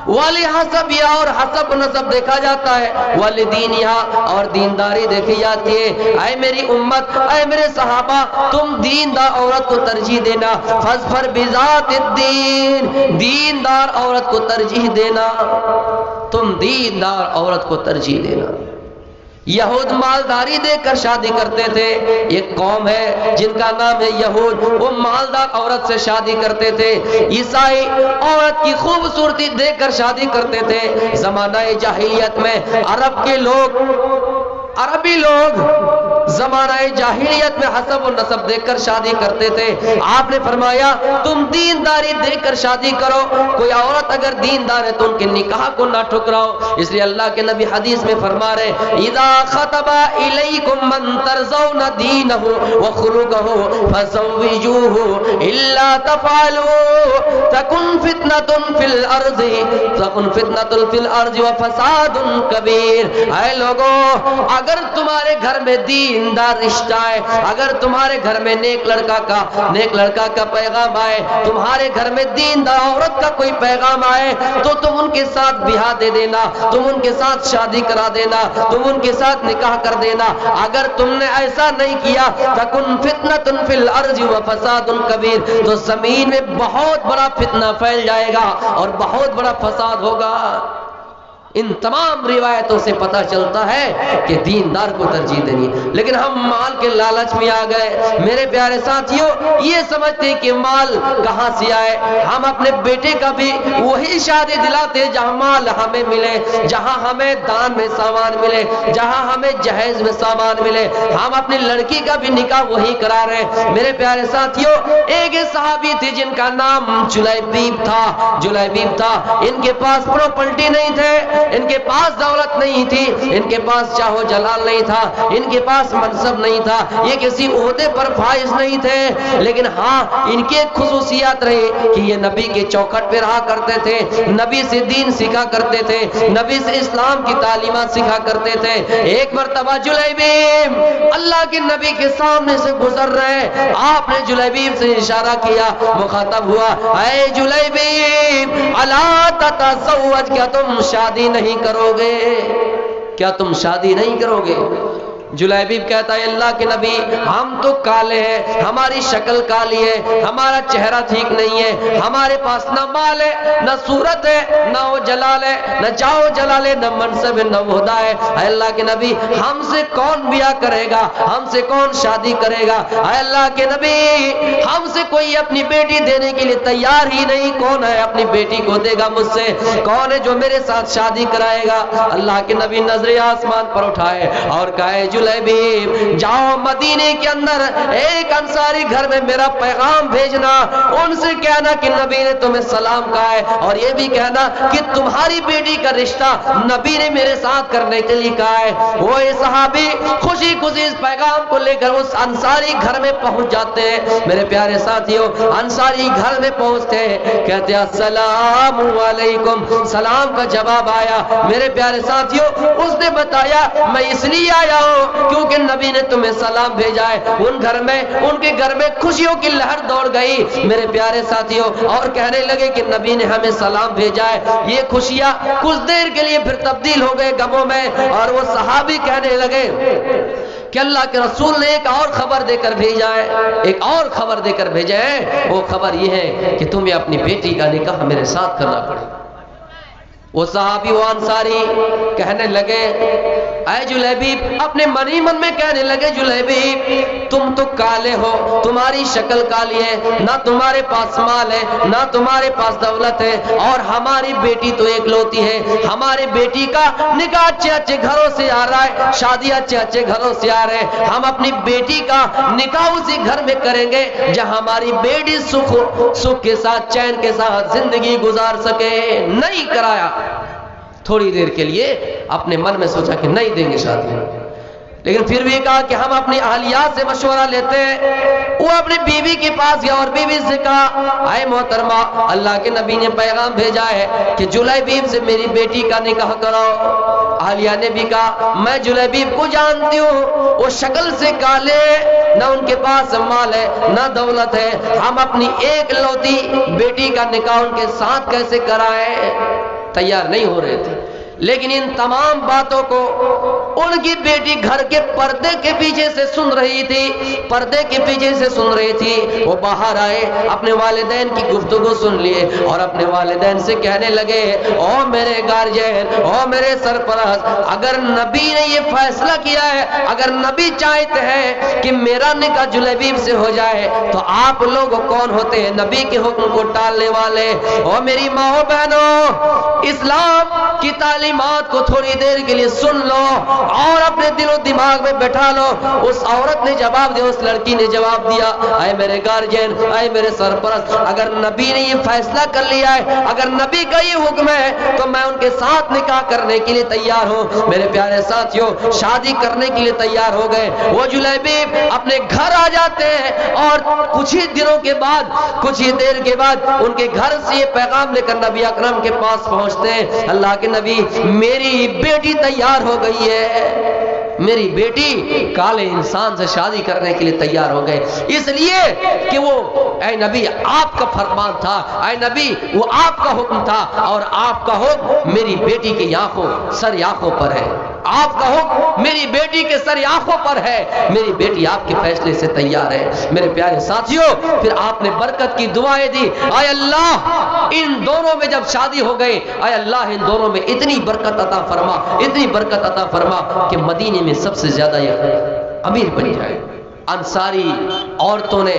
Speaker 1: والی حسب یا اور حسب نسب دیکھا جاتا ہے, والدینہا اور دینداری دیکھی جاتی ہے. اے میری امت اے میرے صحابہ تم دیندار عورت کو ترجیح دینا. فاظفر بذات الدین دیندار عورت کو ترجیح دینا. تم دیندار عورت کو ترجیح دینا. یہود مالداری دے کر شادی کرتے تھے. ایک قوم ہے جن کا نام ہے یہود, وہ مالدار عورت سے شادی کرتے تھے. عیسائی عورت کی خوبصورتی دیکھ کر شادی کرتے تھے. زمانہ جاہلیت میں عرب کے لوگ عربی لوگ زمانہ جاہلیت میں حسب و نسب دیکھ کر شادی کرتے تھے. آپ نے فرمایا تم دینداری دیکھ کر شادی کرو. کوئی عورت اگر دیندار ہے تو ان کے نکاح کو نہ ٹھکراؤ. اس لیے اللہ کے نبی حدیث میں فرما رہے اذا خطب الیکم من ترضون دینہ وخلقہ فزوجوہ الا تفعلوا تکن فتنۃ فی الارض وفساد کبیر. اے لوگوں اگر تمہارے گھر میں دیندار رشتہ ہے, اگر تمہارے گھر میں نیک لڑکا کا پیغام آئے, تمہارے گھر میں دیندار عورت کا کوئی پیغام آئے تو تم ان کے ساتھ بیاہ دے دینا, تم ان کے ساتھ شادی کرا دینا, تم ان کے ساتھ نکاح کر دینا. اگر تم نے ایسا نہیں کیا تکن فتنۃ فی الارض وفساد کبیر تو زمین میں بہت بڑا فتنہ پھیل جائے گا اور بہت بڑا فساد ہوگا. ان تمام روایتوں سے پتہ چلتا ہے کہ دیندار کو ترجیح دینی. لیکن ہم مال کے لالچ میں آ گئے. میرے پیارے ساتھیوں یہ سمجھتے کہ مال کہاں سے آئے. ہم اپنے بیٹے کا بھی وہی شادی دلاتے جہاں مال ہمیں ملے, جہاں ہمیں دان میں سامان ملے, جہاں ہمیں جہیز میں سامان ملے. ہم اپنی لڑکی کا بھی نکاح وہی کرا رہے. میرے پیارے ساتھیوں ایک صحابی تھے جن کا نام جلیبیب تھا. ان کے پاس پراپرٹی نہیں تھے, ان کے پاس دولت نہیں تھی, ان کے پاس چاہو جلال نہیں تھا, ان کے پاس منصب نہیں تھا, یہ کسی عہدے پر فائز نہیں تھے. لیکن ہاں ان کی ایک خصوصیات رہی کہ یہ نبی کے چوکھٹ پہ رہا کرتے تھے, نبی سے دین سیکھا کرتے تھے, نبی سے اسلام کی تعلیمات سیکھا کرتے تھے. ایک مرتبہ جلیبیب اللہ کے نبی کے سامنے سے گزر رہے, آپ نے جلیبیب سے اشارہ کیا, مخاطب ہوا اے جلیبیب الا تتزوج, کیا تم شادی نہیں کرو گے, کیا تم شادی نہیں کرو گے. جلیبیب کہتا ہے اللہ کے نبی ہم تو کالے ہیں, ہماری شکل کالی ہے, ہمارا چہرہ ٹھیک نہیں ہے, ہمارے پاس نہ مال ہے, نہ صورت ہے, نہ وہ جلال ہے, نہ جاؤ جلال ہے, نہ منصب ہے, نہ عہدہ ہے. اے اللہ کے نبی ہم سے کون بیاہ کرے گا, ہم سے کون شادی کرے گا. اے اللہ کے نبی ہم سے کوئی اپنی بیٹی دینے کے لیے تیار ہی نہیں, کون ہے اپنی بیٹی کو دے گا مجھ سے, کون ہے جو میرے ساتھ شادی کرائے گا. اللہ کے نبی نظر آسمان پر اٹھائے اور کہے جلیبیب جاؤ مدینے کے اندر ایک انصاری گھر میں میرا پیغام بھیجنا, ان سے کہنا کہ نبی نے تمہیں سلام کہا ہے, اور یہ بھی کہنا کہ تمہاری بیٹی کا رشتہ نبی نے میرے ساتھ کرنے کے لیے کہا ہے. وہ صحابی خوشی خوشی اس پیغام کو لے کر اس انصاری گھر میں پہنچ جاتے ہیں. میرے پیارے ساتھیوں انصاری گھر میں پہنچتے ہیں, کہتے ہیں السلام علیکم, سلام کا جواب آیا. میرے پیارے ساتھیوں اس نے بتایا میں اس لیے آیا ہوں کیونکہ نبی نے تمہیں سلام بھیجا ہے. ان گھر میں ان کے گھر میں خوشیوں کی لہر دوڑ گئی میرے پیارے ساتھیوں, اور کہنے لگے کہ نبی نے ہمیں سلام بھیجا ہے. یہ خوشیاں کچھ دیر کے لیے پھر تبدیل ہو گئے غموں میں, اور وہ صحابی کہنے لگے کہ اللہ کے رسول نے ایک اور خبر دے کر بھیجا ہے, ایک اور خبر دے کر بھیجا ہے. وہ خبر یہ ہے کہ تمہیں اپنی بیٹی کا نکاح میرے ساتھ کرنا پڑے. وہ صحابی وہ انصاری کہنے لگے اے جلیبیب اپنے من ہی من میں کہنے لگے جلیبیب تم تو کالے ہو, تمہاری شکل کالی ہے, نہ تمہارے پاس مال ہے نہ تمہارے پاس دولت ہے, اور ہماری بیٹی تو ایک لوتی ہے, ہمارے بیٹی کا نکاح اچھے اچھے گھروں سے آ رہا ہے, شادی اچھے اچھے گھروں سے آ رہے ہیں, ہم اپنی بیٹی کا نکاح اسی گھر میں کریں گے جہاں ہماری بیٹی سکھ کے ساتھ چین کے ساتھ زندگی گزار سکے. نہیں کرایا. تھوڑی دیر کے لیے اپنے من میں سوچا کہ نہیں دیں گے شادی, لیکن پھر بھی کہا کہ ہم اپنی اہلیات سے مشورہ لیتے ہیں. وہ اپنی بیوی کے پاس گیا اور بیوی سے کہا اے محترمہ اللہ کے نبی نے پیغام بھیجا ہے کہ جلیبیب سے میری بیٹی کا نکاح کراؤ. اہلیہ نے بھی کہا میں جلیبیب کو جانتی ہوں, وہ شکل سے کالے, نہ ان کے پاس مال ہے نہ دولت ہے, ہم اپنی ایک لوتی بیٹی کا نکاح ان کے ساتھ کیسے کرائیں. تیار نہیں ہو رہے تھے. لیکن ان تمام باتوں کو ان کی بیٹی گھر کے پردے کے پیچھے سے سن رہی تھی, پردے کے پیچھے سے سن رہی تھی. وہ باہر آئے, اپنے والدین کی گفتگو سن لیے اور اپنے والدین سے کہنے لگے او میرے گارجین, او میرے سرپرست, اگر نبی نے یہ فیصلہ کیا ہے, اگر نبی چاہتے ہیں کہ میرا نکاح جلیبیب سے ہو جائے تو آپ لوگ کون ہوتے ہیں نبی کے حکم کو ٹالنے والے. او میری ماں بہنوں, اسلام کی تعلیمات کو تھوڑی دیر کے لیے سن لو اور اپنے دل و دماغ میں بٹھا لو. اس عورت نے جواب دیا, اس لڑکی نے جواب دیا اے میرے گارجین, اے میرے سرپرست, اگر نبی نے یہ فیصلہ کر لیا ہے, اگر نبی کا یہ حکم ہے تو میں ان کے ساتھ نکاح کرنے کے لیے تیار ہوں. میرے پیارے ساتھیوں, شادی کرنے کے لیے تیار ہو گئے. وہ جلیبیب اپنے گھر آ جاتے ہیں اور کچھ ہی دنوں کے بعد, کچھ ہی دیر کے بعد ان کے گھر سے یہ پیغام لے کر نبی اکرم کے پاس پہنچتے ہیں. اللہ کے نبی میری بیٹی تیار ہو گئی ہے, میری بیٹی کالے انسان سے شادی کرنے کے لیے تیار ہو گئے, اس لیے کہ وہ اے نبی آپ کا فرمان تھا, اے نبی وہ آپ کا حکم تھا, اور آپ کا حکم میری بیٹی کی آنکھوں سر آنکھوں پر ہے, آپ کا حکم میری بیٹی کے سر آنکھوں پر ہے, میری بیٹی آپ کے فیصلے سے تیار ہے. میرے پیارے ساتھیوں, پھر آپ نے برکت کی دعائیں دی. اے اللہ ان دونوں میں جب شادی ہو گئی, اے اللہ ان دونوں میں اتنی برکت عطا فرما, اتنی برکت عطا فرما کہ مدینے میں سب سے زیادہ یہ امیر بن جائے. انصاری عورتوں نے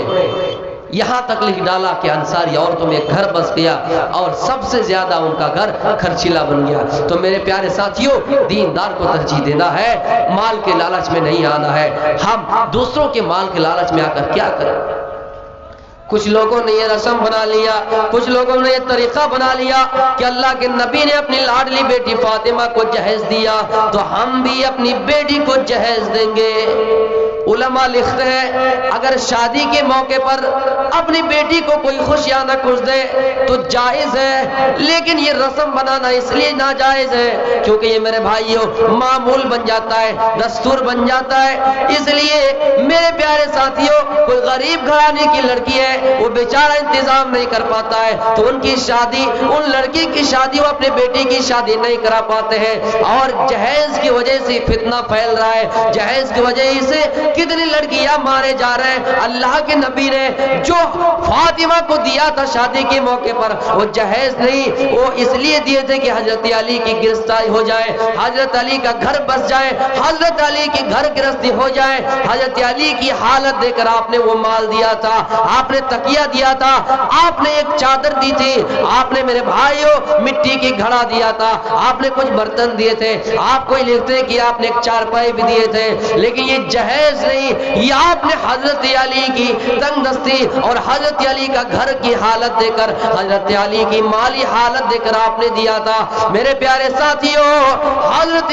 Speaker 1: یہاں تک لکھ ڈالا کہ انصاری عورتوں میں گھر بس گیا اور سب سے زیادہ ان کا گھر خرچیلا بن گیا. تو میرے پیارے ساتھیوں, دیندار کو ترجیح دینا ہے, مال کے لالچ میں نہیں آنا ہے. ہم دوسروں کے مال کے لالچ میں آ کر کیا کریں؟ کچھ لوگوں نے یہ رسم بنا لیا, کچھ لوگوں نے یہ طریقہ بنا لیا کہ اللہ کے نبی نے اپنی لاڈلی بیٹی فاطمہ کو جہیز دیا تو ہم بھی اپنی بیٹی کو جہیز دیں گے. علماء لکھتے ہیں اگر شادی کے موقع پر اپنی بیٹی کو کوئی خوشیاں نہ کچھ دے تو جائز ہے, لیکن یہ رسم بنانا اس لیے ناجائز ہے کیونکہ یہ میرے بھائیوں معمول بن جاتا ہے, دستور بن جاتا ہے. اس لیے میرے پیارے ساتھیوں, کوئی غریب گھرانے کی لڑکی ہے, وہ بیچارہ انتظام نہیں کر پاتا ہے, تو ان کی شادی, ان لڑکی کی شادی وہ اپنے بیٹی کی شادی نہیں کرا پاتے ہیں, اور جہیز کی وجہ سے فتنہ پھیل رہا ہے, جہیز کی وجہ سے کتنی لڑکیاں مارے جا رہے ہیں. اللہ کے نبی نے جو فاطمہ کو دیا تھا شادی کے موقع پر وہ جہیز نہیں, وہ اس لیے دیے تھے کہ حضرت علی کی گرفتاری ہو جائے, حضرت علی کا گھر بس جائے, حضرت علی کی گھر گرستی ہو جائے. حضرت علی کی حالت دیکھ کر آپ نے وہ مال دیا تھا, آپ نے تکیہ دیا تھا, آپ نے ایک چادر دی تھی, آپ نے میرے بھائیوں مٹی کی گھڑا دیا تھا, آپ نے کچھ برتن دیے تھے, آپ کو لکھتے کہ آپ نے ایک چارپائی بھی دیے تھے. لیکن یہ جہیز نہیں, یہ آپ نے حضرت علی کی تنگ دستی اور حضرت علی کا گھر کی حالت دے کر, حضرت علی کی مالی حالت دے کر آپ نے دیا تھا. میرے پیارے ساتھیوں, حضرت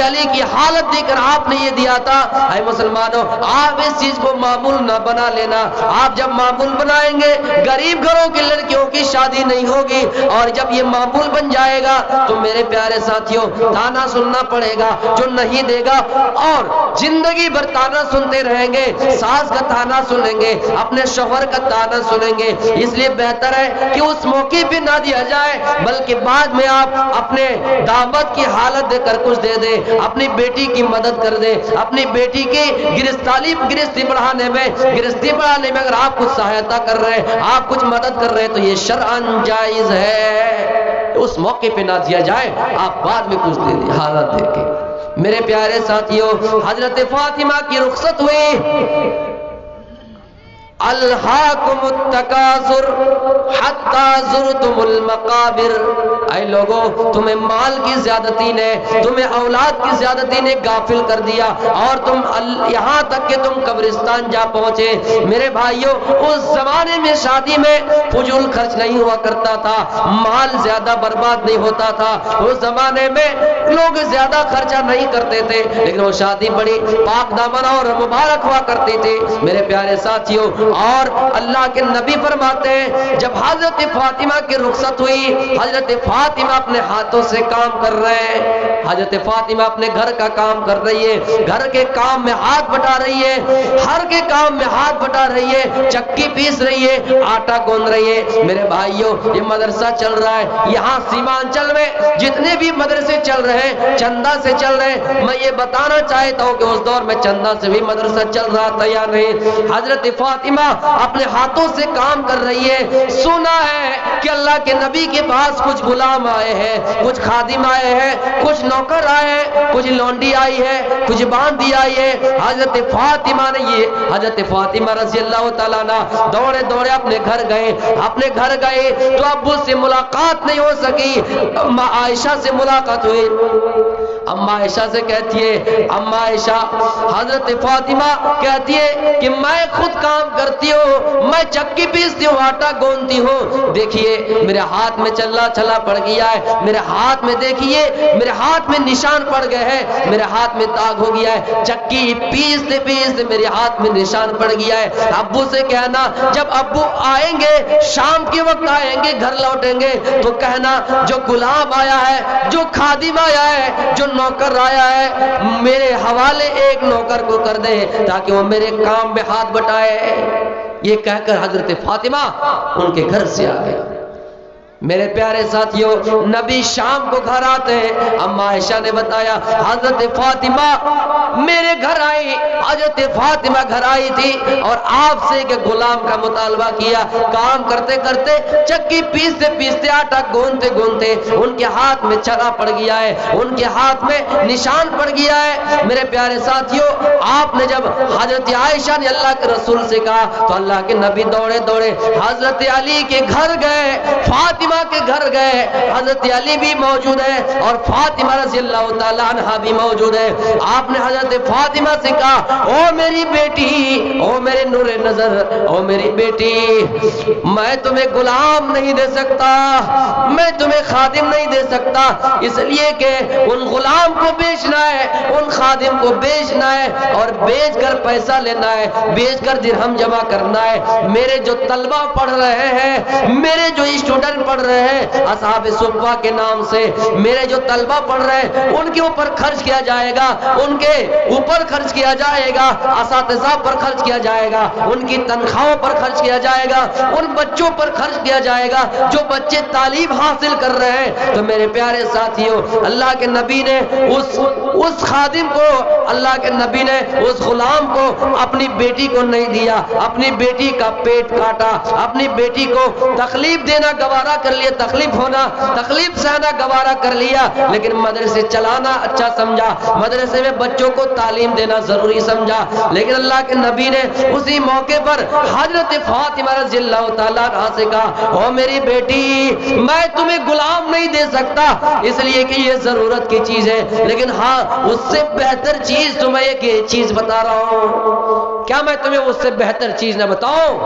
Speaker 1: علی کی حالت دے کر آپ نے یہ دیا تھا. اے مسلمانوں, آپ اس چیز کو معمول نہ بنا لینا. آپ جب معمول بنائیں گے غریب گھروں کی لڑکیوں کی شادی نہیں ہوگی, اور جب یہ معمول بن جائے گا تو میرے پیارے ساتھیوں تانا سننا پڑے گا جو نہیں دے گا, اور زندگی بھر تانا سنتے رہیں گے. ساس کا تانا سنیں گے, اپنے شوہر کا تانا سنیں گے. اس لیے بہتر ہے کہ اس موقع پہ نہ دیا جائے, بلکہ بعد میں آپ اپنے دعوت کی حالت دے کر کچھ دے دیں, اپنی بیٹی کی مدد کر دیں, اپنی بیٹی کی گرستی بڑھانے میں اگر آپ کچھ سہایتا کر رہے ہیں, آپ کچھ مدد کر رہے ہیں تو یہ شرعاً جائز ہے. اس موقع پہ نہ دیا جائے, آپ بعد میں کچھ دے دیں حالت دیکھ کے. میرے پیارے ساتھیوں، حضرت فاطمہ کی رخصت ہوئی، الہاکم التکاثر حتی زرتم المقابر، اے لوگوں تمہیں مال کی زیادتی نے، تمہیں اولاد کی زیادتی نے غافل کر دیا اور تم یہاں تک کہ تم قبرستان جا پہنچے۔ میرے بھائیوں، اس زمانے میں شادی میں فضول خرچ نہیں ہوا کرتا تھا، مال زیادہ برباد نہیں ہوتا تھا، اس زمانے میں لوگ زیادہ خرچہ نہیں کرتے تھے، لیکن وہ شادی بڑی پاک دامن اور مبارک ہوا کرتی تھی۔ میرے پیارے ساتھیوں، اور اللہ کے نبی فرماتے ہیں جب حضرت فاطمہ کی رخصت ہوئی، حضرت فاطمہ اپنے ہاتھوں سے کام کر رہے ہیں، حضرت فاطمہ اپنے گھر کا کام کر رہی ہے، گھر کے کام میں ہاتھ بٹا رہی ہے، ہر کے کام میں ہاتھ بٹا رہی ہے، چکی پیس رہی ہے، آٹا گوندھ رہی ہے۔ میرے بھائیوں، یہ مدرسہ چل رہا ہے، یہاں سیمانچل میں جتنے بھی مدرسے چل رہے ہیں چندہ سے چل رہے ہیں۔ میں یہ بتانا چاہتا ہوں کہ اس دور میں چندہ سے بھی مدرسہ چل رہا تھا یا نہیں۔ حضرت فاطمہ اپنے ہاتھوں سے کام کر رہی ہے۔ سنا ہے کہ اللہ کے نبی کے پاس کچھ غلام آئے ہیں، کچھ خادم آئے ہیں، کچھ نوکر آئے ہیں، کچھ لونڈی آئی ہے، کچھ باندی آئی ہے۔ حضرت فاطمہ نے حضرت فاطمہ رضی اللہ تعالیٰ عنہ دوڑے دوڑے اپنے گھر گئے، اپنے گھر گئے تو ابو سے ملاقات نہیں ہو سکی، اماں عائشہ سے ملاقات ہوئی۔ اماں عائشہ سے کہتی ہے، اماں عائشہ حضرت فاطمہ کہتی ہے کہ میں خود کام کرتی ہوں، میں چکی پیستی ہوں، آٹا گوندتی ہوں، دیکھیے میرے ہاتھ میں چلا چلا پڑ گیا ہے، میرے ہاتھ میں دیکھیے میرے ہاتھ میں نشان پڑ گئے ہیں، میرے ہاتھ میں داغ ہو گیا ہے، چکی پیستے پیستے میرے ہاتھ میں نشان پڑ گیا ہے۔ ابو سے کہنا جب ابو آئیں گے، شام کے وقت آئیں گے، گھر لوٹیں گے تو کہنا جو غلام آیا ہے، جو خادم آیا ہے، جو نوکر آیا ہے، میرے حوالے ایک نوکر کو کر دے تاکہ وہ میرے کام میں ہاتھ بٹائے۔ یہ کہہ کر حضرت فاطمہ ان کے گھر سے آ گیا۔ میرے پیارے ساتھیوں، نبی شام کو گھر آتے ہیں، اماں عائشہ نے بتایا حضرت فاطمہ میرے گھر آئی، حضرت فاطمہ گھر آئی تھی اور آپ سے کہ غلام کا مطالبہ کیا، کام کرتے کرتے چکی پیستے پیستے آٹا گوندتے گوندتے ان کے ہاتھ میں چلا پڑ گیا ہے، ان کے ہاتھ میں نشان پڑ گیا ہے۔ میرے پیارے ساتھیوں، آپ نے جب حضرت عائشہ نے اللہ کے رسول سے کہا تو اللہ کے نبی دوڑے دوڑے حضرت علی کے گھر گئے، فاطمہ کے گھر گئے، حضرت علی بھی موجود ہے اور فاطمہ رضی اللہ تعالیٰ عنہ بھی موجود ہے۔ آپ نے حضرت فاطمہ سے کہا، او میری بیٹی، او میرے نور نظر، او میری بیٹی، میں تمہیں غلام نہیں دے سکتا، میں تمہیں خادم نہیں دے سکتا، اس لیے کہ ان غلام کو بیچنا ہے، ان خادم کو بیچنا ہے اور بیچ کر پیسہ لینا ہے، بیچ کر درہم جمع کرنا ہے۔ میرے جو طلبہ پڑھ رہے ہیں، میرے جو اسٹوڈنٹ پڑھ رہے ہیں اصحاب صفہ کے نام سے، میرے جو طلبہ پڑھ رہے ہیں ان کے اوپر خرچ کیا جائے گا، ان کے اوپر خرچ کیا جائے گا، اساتذہ پر خرچ کیا جائے گا، ان کی تنخواہوں پر خرچ کیا جائے گا، ان بچوں پر خرچ کیا جائے گا جو بچے تعلیم حاصل کر رہے ہیں۔ تو میرے پیارے ساتھیوں، اللہ کے نبی نے اس خادم کو، اللہ کے نبی نے اس غلام کو اپنی بیٹی کو نہیں دیا، اپنی بیٹی کا پیٹ کاٹا، اپنی بیٹی کو تکلیف دینا گوارا کر لیا، تکلیف ہونا، تکلیف سہنا گوارا کر لیا، لیکن مدرسے چلانا اچھا سمجھا، مدرسے میں بچوں کو تعلیم دینا ضروری سمجھا۔ لیکن اللہ کے نبی نے اسی موقع پر حضرت فاطمہ رضی اللہ تعالیٰ عنہا سے کہا، او میری بیٹی، میں تمہیں غلام نہیں دے سکتا اس لیے کہ یہ ضرورت کی چیز ہے، لیکن ہاں اس سے بہتر چیز تمہیں ایک چیز بتا رہا ہوں۔ کیا میں تمہیں اس سے بہتر چیز نہ بتاؤں؟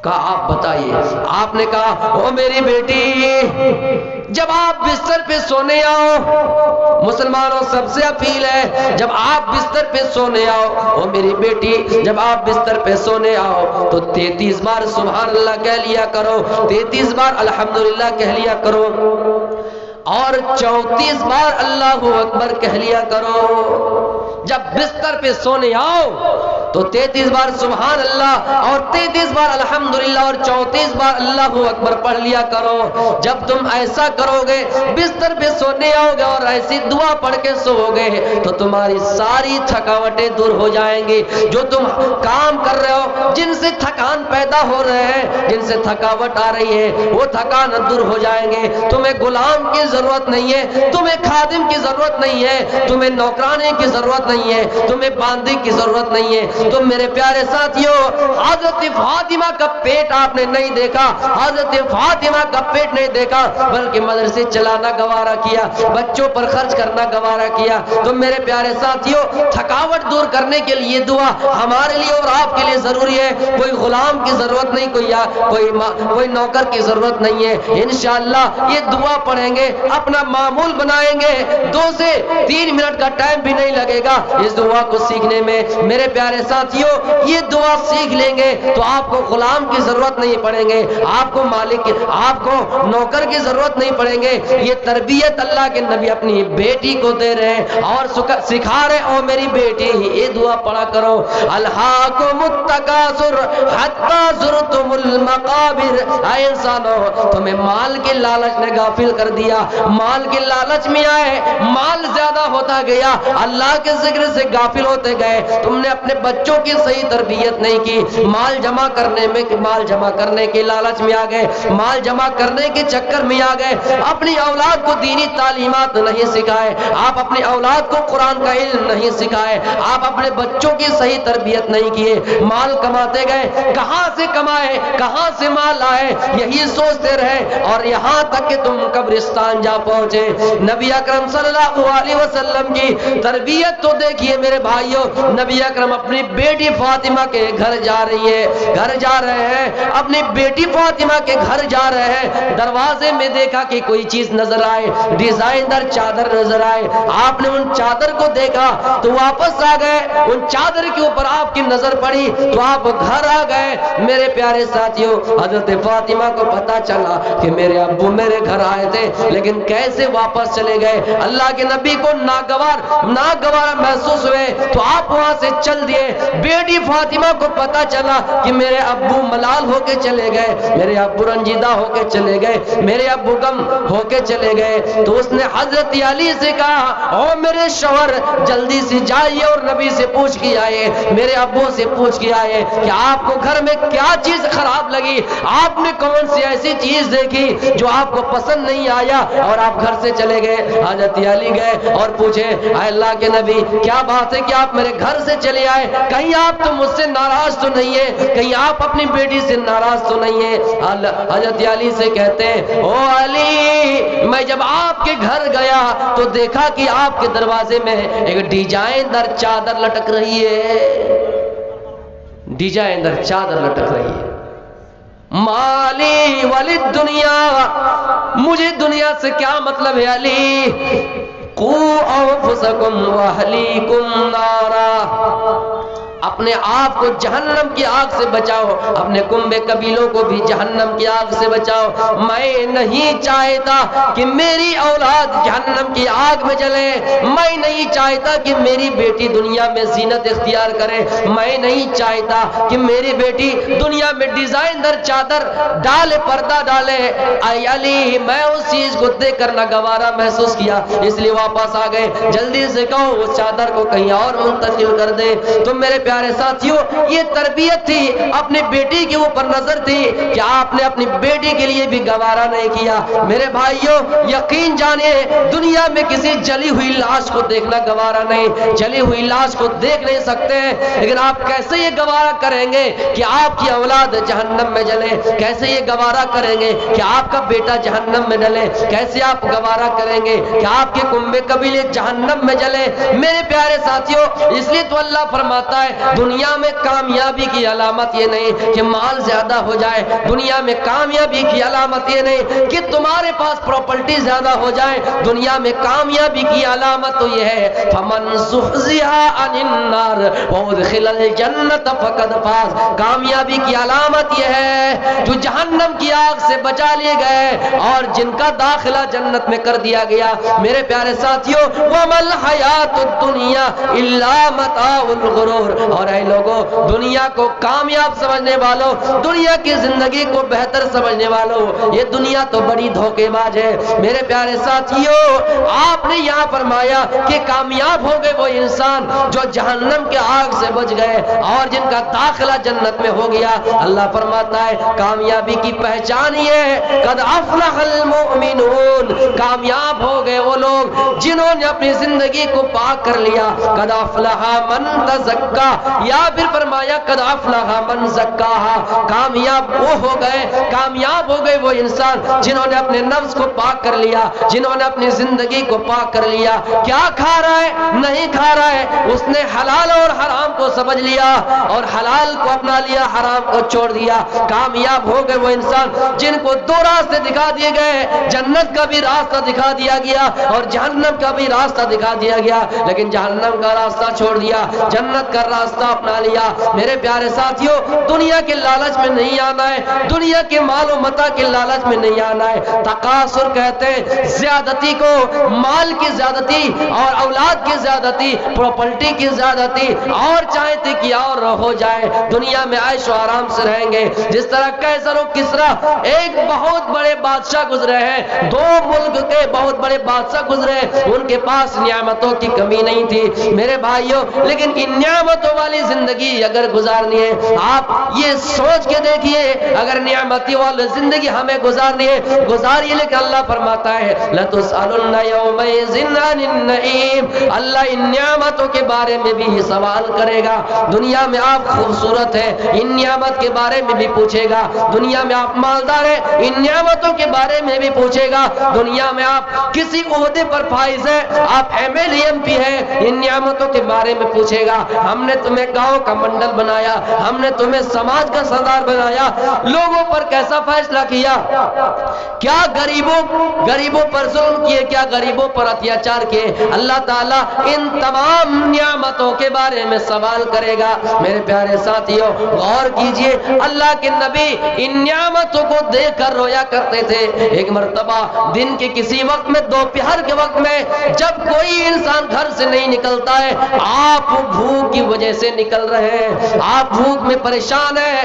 Speaker 1: کہا آپ بتائیے۔ آپ نے کہا، او میری بیٹی، جب آپ بستر پہ سونے آؤ، مسلمانوں سب سے اپیل ہے، جب آپ بستر پہ سونے آؤ، او میری بیٹی، جب آپ بستر پہ سونے آؤ تو 33 بار سبحان اللہ کہہ لیا کرو، 33 بار الحمدللہ کہہ لیا کرو اور 34 بار اللہ اکبر کہہ لیا کرو۔ جب بستر پہ سونے آؤ تو تو 33 بار سبحان اللہ اور 33 بار الحمدللہ اور 34 بار اللہ اکبر پڑھ لیا کرو۔ جب تم ایسا کرو گے، بستر پہ سونے آؤ گے اور ایسی دعا پڑھ کے سو گے تو تمہاری ساری تھکاوٹیں دور ہو جائیں گی۔ جو تم کام کر رہے ہو، جن سے تھکان پیدا ہو رہے ہیں، جن سے تھکاوٹ آ رہی ہے، وہ تھکان دور ہو جائیں گے۔ تمہیں غلام کی ضرورت نہیں ہے، تمہیں خادم کی ضرورت نہیں ہے، تمہیں نوکرانے کی ضرورت نہیں ہے، تمہیں باندی کی ضرورت نہیں ہے۔ تم میرے پیارے ساتھیوں، حضرت فاطمہ کا پیٹ آپ نے نہیں دیکھا، حضرت فاطمہ کا پیٹ نہیں دیکھا، بلکہ مدرسے چلانا گوارا کیا، بچوں پر خرچ کرنا گوارا کیا۔ تو میرے پیارے ساتھیوں، تھکاوٹ دور کرنے کے لیے دعا ہمارے لیے اور آپ کے لیے ضروری ہے۔ کوئی غلام کی ضرورت نہیں، کوئی نوکر کی ضرورت نہیں ہے۔ انشاءاللہ یہ دعا پڑھیں گے، اپنا معمول بنائیں گے، 2 سے 3 منٹ کا ٹائم بھی نہیں لگے گا اس دعا کو سیکھنے میں۔ میرے پیارے ساتھیوں، یہ دعا سیکھ لیں گے تو آپ کو غلام کی ضرورت نہیں پڑیں گے، آپ کو مالک، آپ کو نوکر کی ضرورت نہیں پڑیں گے۔ یہ تربیت اللہ کے نبی اپنی بیٹی کو دے رہے ہیں اور سکھا رہے ہیں، او میری بیٹی یہ دعا پڑھا کرو، الہاکم التکاثر حتی زرتم المقابر۔ اے انسانو، تمہیں مال کے لالچ نے غافل کر دیا، مال کے لالچ میں آئے، مال زیادہ ہوتا گیا، اللہ کے ذکر سے غافل ہوتے گئے، تم نے اپنے بچوں کی صحیح تربیت نہیں کی، مال جمع کرنے کے لالچ میں آ گئے، مال جمع کرنے کے چکر میں آ گئے، اپنی اولاد کو دینی تعلیمات نہیں سکھائے، آپ اپنی اولاد کو قرآن کا علم نہیں سکھائے، آپ اپنے بچوں کی صحیح تربیت نہیں کیے، مال کماتے گئے، کہاں سے کمائے، کہاں سے مال آئے، یہی سوچتے رہے اور یہاں تک کہ تم قبرستان جا پہنچے۔ نبی اکرم صلی اللہ علیہ وسلم کی تربیت تو دیکھیے میرے بھائیوں، نبی اکرم اپنی بیٹی فاطمہ کے گھر جا رہے ہیں، اپنی بیٹی فاطمہ کے گھر جا رہے ہیں، دروازے میں دیکھا کہ کوئی چیز نظر آئے، ڈیزائنر چادر نظر آئے، آپ نے ان چادر کو دیکھا تو واپس آ گئے، ان چادر کے اوپر آپ کی نظر پڑی تو آپ گھر آ گئے۔ میرے پیارے ساتھیوں، حضرت فاطمہ کو پتا چلا کہ میرے ابو میرے گھر آئے تھے لیکن کیسے واپس چلے گئے، اللہ کے نبی کو ناگوار محسوس ہوئے تو آپ وہاں سے چل دیے۔ بیٹی فاطمہ کو پتا چلا کہ میرے ابو ملال ہو کے چلے گئے، میرے ابو رنجیدہ ہو کے چلے گئے، میرے ابو غم ہو کے چلے گئے، تو اس نے حضرت علی سے کہا، او میرے شوہر جلدی سے جائیے اور نبی سے پوچھ کے آئے، میرے ابو سے پوچھ کے آئے کہ آپ کو گھر میں کیا چیز خراب لگی، آپ نے کون سی ایسی چیز دیکھی جو آپ کو پسند نہیں آیا اور آپ گھر سے چلے گئے۔ حضرت علی گئے اور پوچھے، اے اللہ کے نبی کیا بات ہے کہ آپ میرے گھر سے چلے آئے، کہیں آپ تو مجھ سے ناراض تو نہیں ہے، کہیں آپ اپنی بیٹی سے ناراض تو نہیں ہے۔ حضرت علی سے کہتے ہیں، او علی، میں جب آپ کے گھر گیا تو دیکھا کہ آپ کے دروازے میں ایک ڈیزائن دار چادر لٹک رہی ہے، ڈیزائن دار چادر لٹک رہی ہے۔ مالی ولی دنیا، مجھے دنیا سے کیا مطلب ہے علی، قو انفسکم واہلیکم نارا، اپنے آپ کو جہنم کی آگ سے بچاؤ، اپنے کنبے قبیلوں کو بھی جہنم کی آگ سے بچاؤ۔ میں نہیں چاہتا کہ میری اولاد جہنم کی آگ میں جلے، میں نہیں چاہتا کہ میری بیٹی دنیا میں زینت اختیار کرے، میں نہیں چاہتا کہ میری بیٹی دنیا میں ڈیزائن در چادر ڈالے، پردہ ڈالے۔ اے علی، میں اس چیز کو دیکھ کر ناگوارا محسوس کیا، اس لیے واپس آ گئے، جلدی سے کہو اس چادر کو کہیں اور منتقل کر دے۔ تو میرے پیارے ساتھیوں، یہ تربیت تھی، اپنی بیٹی کے اوپر نظر تھی کہ آپ نے اپنی بیٹی کے لیے بھی گوارا نہیں کیا۔ میرے بھائیوں، یقین جانیے دنیا میں کسی جلی ہوئی لاش کو دیکھنا گوارا نہیں، جلی ہوئی لاش کو دیکھ نہیں سکتے، لیکن آپ کیسے یہ گوارا کریں گے کہ آپ کی اولاد جہنم میں جلے، کیسے یہ گوارا کریں گے کہ آپ کا بیٹا جہنم میں ڈلے، کیسے آپ گوارا کریں گے کہ آپ کے کنبے قبیلے جہنم میں جلے۔ میرے پیارے ساتھیوں، اس لیے تو اللہ فرماتا ہے دنیا میں کامیابی کی علامت یہ نہیں کہ مال زیادہ ہو جائے، دنیا میں کامیابی کی علامت یہ نہیں کہ تمہارے پاس پراپرٹی زیادہ ہو جائے، دنیا میں کامیابی کی علامت تو یہ ہے فمن زحزح عن النار وادخل الجنت فقد فاز۔ کامیابی کی علامت یہ ہے جو جہنم کی آگ سے بچا لیے گئے اور جن کا داخلہ جنت میں کر دیا گیا۔ میرے پیارے ساتھیوں، وما الحیات الدنیا الا متاع الغرور، اور اور اے لوگوں دنیا کو کامیاب سمجھنے والوں، دنیا کی زندگی کو بہتر سمجھنے والوں، یہ دنیا تو بڑی دھوکے باز ہے۔ میرے پیارے ساتھیوں، آپ نے یہاں فرمایا کہ کامیاب ہو گئے وہ انسان جو جہنم کے آگ سے بچ گئے اور جن کا داخلہ جنت میں ہو گیا۔ اللہ فرماتا ہے کامیابی کی پہچان یہ ہے قد افلح المؤمنون، کامیاب ہو گئے وہ لوگ جنہوں نے اپنی زندگی کو پاک کر لیا۔ قد افلح من تزکا، یا پھر فرمایا قد افلح من زکاہا، کامیاب وہ ہو گئے، کامیاب ہو گئے وہ انسان جنہوں نے اپنے نفس کو پاک کر لیا، جنہوں نے اپنی زندگی کو پاک کر لیا۔ کیا کھا رہا ہے؟ نہیں کھا رہا ہے، اس نے حلال اور حرام کو سمجھ لیا اور حلال کو اپنا لیا، حرام کو چھوڑ دیا۔ کامیاب ہو گئے وہ انسان جن کو دو راستے دکھا دیے گئے، جنت کا بھی راستہ دکھا دیا گیا اور جہنم کا بھی راستہ دکھا دیا گیا، لیکن جہنم کا راستہ چھوڑ دیا، جنت کا راستہ اپنا لیا۔ میرے پیارے ساتھیوں، دنیا کے لالچ میں نہیں آنا ہے، دنیا کے مال و متاع کے لالچ میں نہیں آنا ہے۔ تقاصر کہتے ہیں زیادتی کو، مال کی زیادتی اور اولاد کی زیادتی، پراپرٹی کی زیادتی، اور چاہتے کہ اور ہو جائے، دنیا میں عیش و آرام سے رہیں گے۔ جس طرح قیصر و کسریٰ ایک بہت بڑے بادشاہ گزرے ہیں، دو ملک کے بہت بڑے بادشاہ گزرے، ان کے پاس نعمتوں کی کمی نہیں تھی میرے بھائیوں، لیکن ان نعمتوں والی زندگی اگر گزارنی ہے، آپ یہ سوچ کے دیکھیے، اگر نعمتی والی زندگی ہمیں گزارنی ہے گزاریے، لیکن اللہ فرماتا ہے لَتُسْأَلُنَّ يَوْمَئِذٍ عَنِ النَّعِيمِ، اللہ ان نعمتوں کے بارے میں بھی سوال کرے گا۔ دنیا میں آپ خوبصورت ہیں، ان نعمت کے بارے میں بھی پوچھے گا، دنیا میں آپ مالدار ہیں، ان نعمتوں کے بارے میں بھی پوچھے گا، دنیا میں آپ کسی عہدے پر فائز ہیں، آپ ایم ایل ایم پی ہیں، ان نعمتوں کے بارے میں پوچھے گا۔ ہم نے تمہیں گاؤں کا منڈل بنایا، ہم نے تمہیں سماج کا سردار بنایا، لوگوں پر کیسا فیصلہ کیا، کیا غریبوں پر ظلم کیے، کیا غریبوں پر اتیاچار کیے، اللہ تعالیٰ ان تمام نعمتوں کے بارے میں سوال کرے گا۔ میرے پیارے ساتھیوں غور کیجئے، اللہ کے نبی ان نعمتوں کو دیکھ کر رویا کرتے تھے۔ ایک مرتبہ دن کے کسی وقت میں، دوپہر کے وقت میں، جب کوئی انسان گھر سے نہیں نکلتا ہے، آپ بھوک کی وجہ سے نکل رہے ہیں، آپ بھوک میں پریشان ہیں،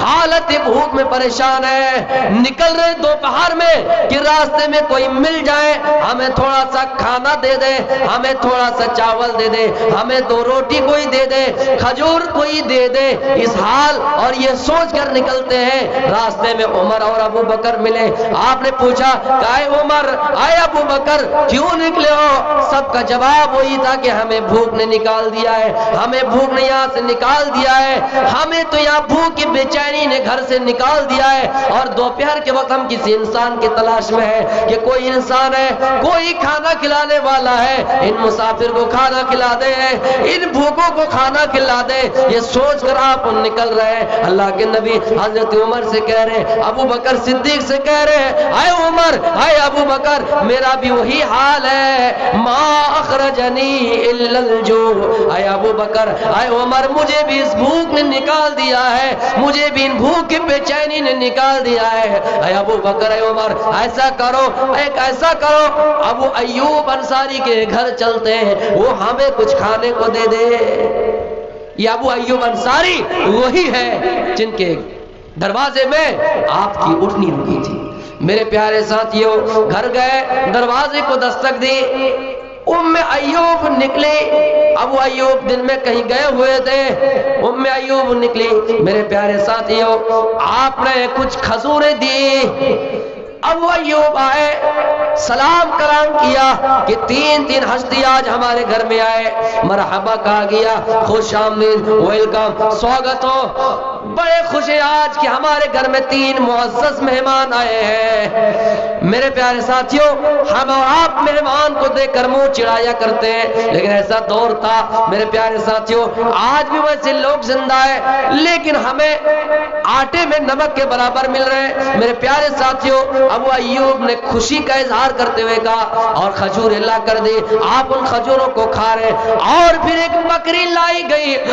Speaker 1: حالت بھوک میں پریشان ہیں، نکل رہے دوپہر میں کہ راستے میں کوئی مل جائے، ہمیں تھوڑا سا کھانا دے دے، ہمیں تھوڑا سا چاول دے دے، ہمیں دو روٹی کوئی دے دے، کھجور کوئی دے دے، اس حال اور یہ سوچ کر نکلتے ہیں۔ راستے میں عمر اور ابو بکر ملے، آپ نے پوچھا کہ اے عمر، اے ابو بکر، کیوں نکلے ہو؟ سب کا جواب وہی تھا کہ ہمیں بھوک نے نکال دیا ہے، ہمیں بھوک نے یہاں سے نکال دیا ہے، ہمیں تو یہاں بھوک کی بے چینی نے گھر سے نکال دیا ہے، اور دوپہر کے وقت ہم کسی انسان کی تلاش میں ہے کہ کوئی انسان ہے، کوئی کھانا کھلانے والا ہے، ان مسافر کو کھانا کھلا دے، ان بھوکوں کو کھانا کھلا دے، یہ سوچ کر آپ نکل رہے ہیں۔ اللہ کے نبی حضرت عمر سے کہہ رہے ہیں، ابو بکر صدیق سے کہہ رہے ہیں، اے عمر، اے ابو بکر، میرا بھی وہی حال ہے، ما اخرجنی الا الجوع، اے ابو بکر، اے عمر، مجھے بھی اس بھوک نے نکال دیا ہے، مجھے بھی ان بھوک کی بے چینی نے نکال دیا ہے۔ اے ابو بکر، اے عمر، ایسا کرو، ایسا کرو، ابو ایوب انصاری کے گھر چلتے ہیں، وہ ہمیں کچھ کھانے کو دے دے۔ یہ ابو ایوب انصاری وہی ہے جن کے دروازے میں آپ کی اٹھنی رکی تھی۔ میرے پیارے ساتھیوں گھر گئے، دروازے کو دستک دی، ام ایوب نکلی، ابو ایوب دن میں کہیں گئے ہوئے تھے، ام ایوب نکلی۔ میرے پیارے ساتھیوں آپ نے کچھ کھجوریں دی، ابو ایوب آئے، سلام کلام کیا کہ تین ہستی آج ہمارے گھر میں آئے، مرحبا کہا گیا، خوش آمدید، ویلکم، سواگت ہو، بڑے خوش ہیں آج کہ ہمارے گھر میں 3 معزز مہمان آئے ہیں۔ میرے پیارے ساتھیوں ہم اور آپ مہمان کو دیکھ کر منہ چڑھایا کرتے ہیں، لیکن ایسا دور تھا میرے پیارے ساتھیوں، آج بھی ویسے لوگ زندہ ہیں، لیکن ہمیں آٹے میں نمک کے برابر مل رہے ہیں۔ میرے پیارے ساتھیوں ابو ایوب نے خوشی کا اظہار کرتے ہوئے کہا اور کھجور لا کر دی، آپ ان کھجوروں کو کھا رہے، اور پھر ایک بکری لائی گئی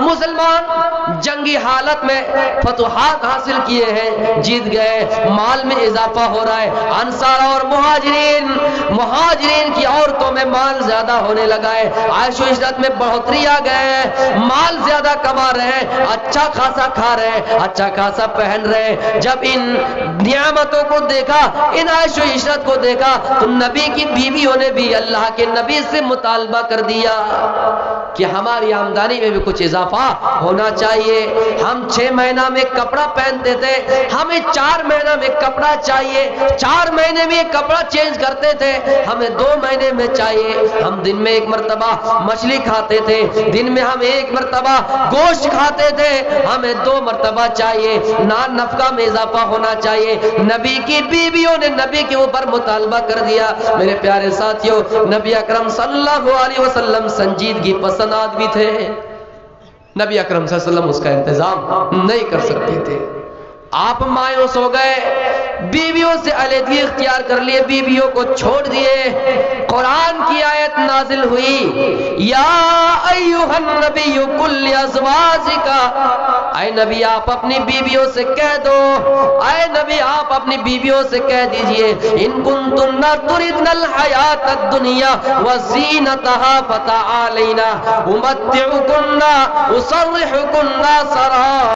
Speaker 1: مسلمان جنگی حالت میں فتوحات حاصل کیے ہیں، جیت گئے، مال میں اضافہ ہو رہا ہے، انصار اور مہاجرین کی عورتوں میں مال زیادہ ہونے لگا ہے، عیش و عشرت میں بڑھوتری آ گئے ہیں، مال زیادہ کما رہے ہیں، اچھا خاصا کھا رہے ہیں، اچھا خاصا پہن رہے ہیں۔ جب ان نعمتوں کو دیکھا، ان عیش و عشرت کو دیکھا، تو نبی کی بیویوں نے بھی اللہ کے نبی سے مطالبہ کر دیا کہ ہماری آمدنی میں بھی کچھ اضافہ ہونا چاہیے۔ ہم 6 مہینہ میں کپڑا پہنتے تھے، ہمیں 4 مہینہ میں کپڑا چاہیے، 4 مہینے میں کپڑا چینج کرتے تھے، ہمیں 2 مہینے میں چاہیے۔ ہم دن میں 1 مرتبہ مچھلی کھاتے تھے، دن میں ہم 1 مرتبہ گوشت کھاتے تھے، ہمیں 2 مرتبہ چاہیے، نان نفقہ میں اضافہ ہونا چاہیے۔ نبی کی بیویوں نے نبی کے اوپر مطالبہ کر دیا۔ میرے پیارے ساتھیوں، نبی اکرم صلی اللہ علیہ وسلم سنجیدگی پسند آدمی تھے، نبی اکرم صلی اللہ علیہ وسلم اس کا انتظام نہیں کر سکتے تھے۔ آپ مایوس ہو گئے، بیویوں سے علیحدگی اختیار کر لیے، بیویوں کو چھوڑ دیے۔ قرآن کی آیت نازل ہوئی، یا ایھا النبی قل لازواجک، اے نبی آپ اپنی بیویوں سے کہہ دو، اے نبی آپ اپنی بیویوں سے کہہ دیجئے، ان کنتن تردن الحیات الدنیا وزینتہا فتعالینا امتعکن اسرحکن سراحا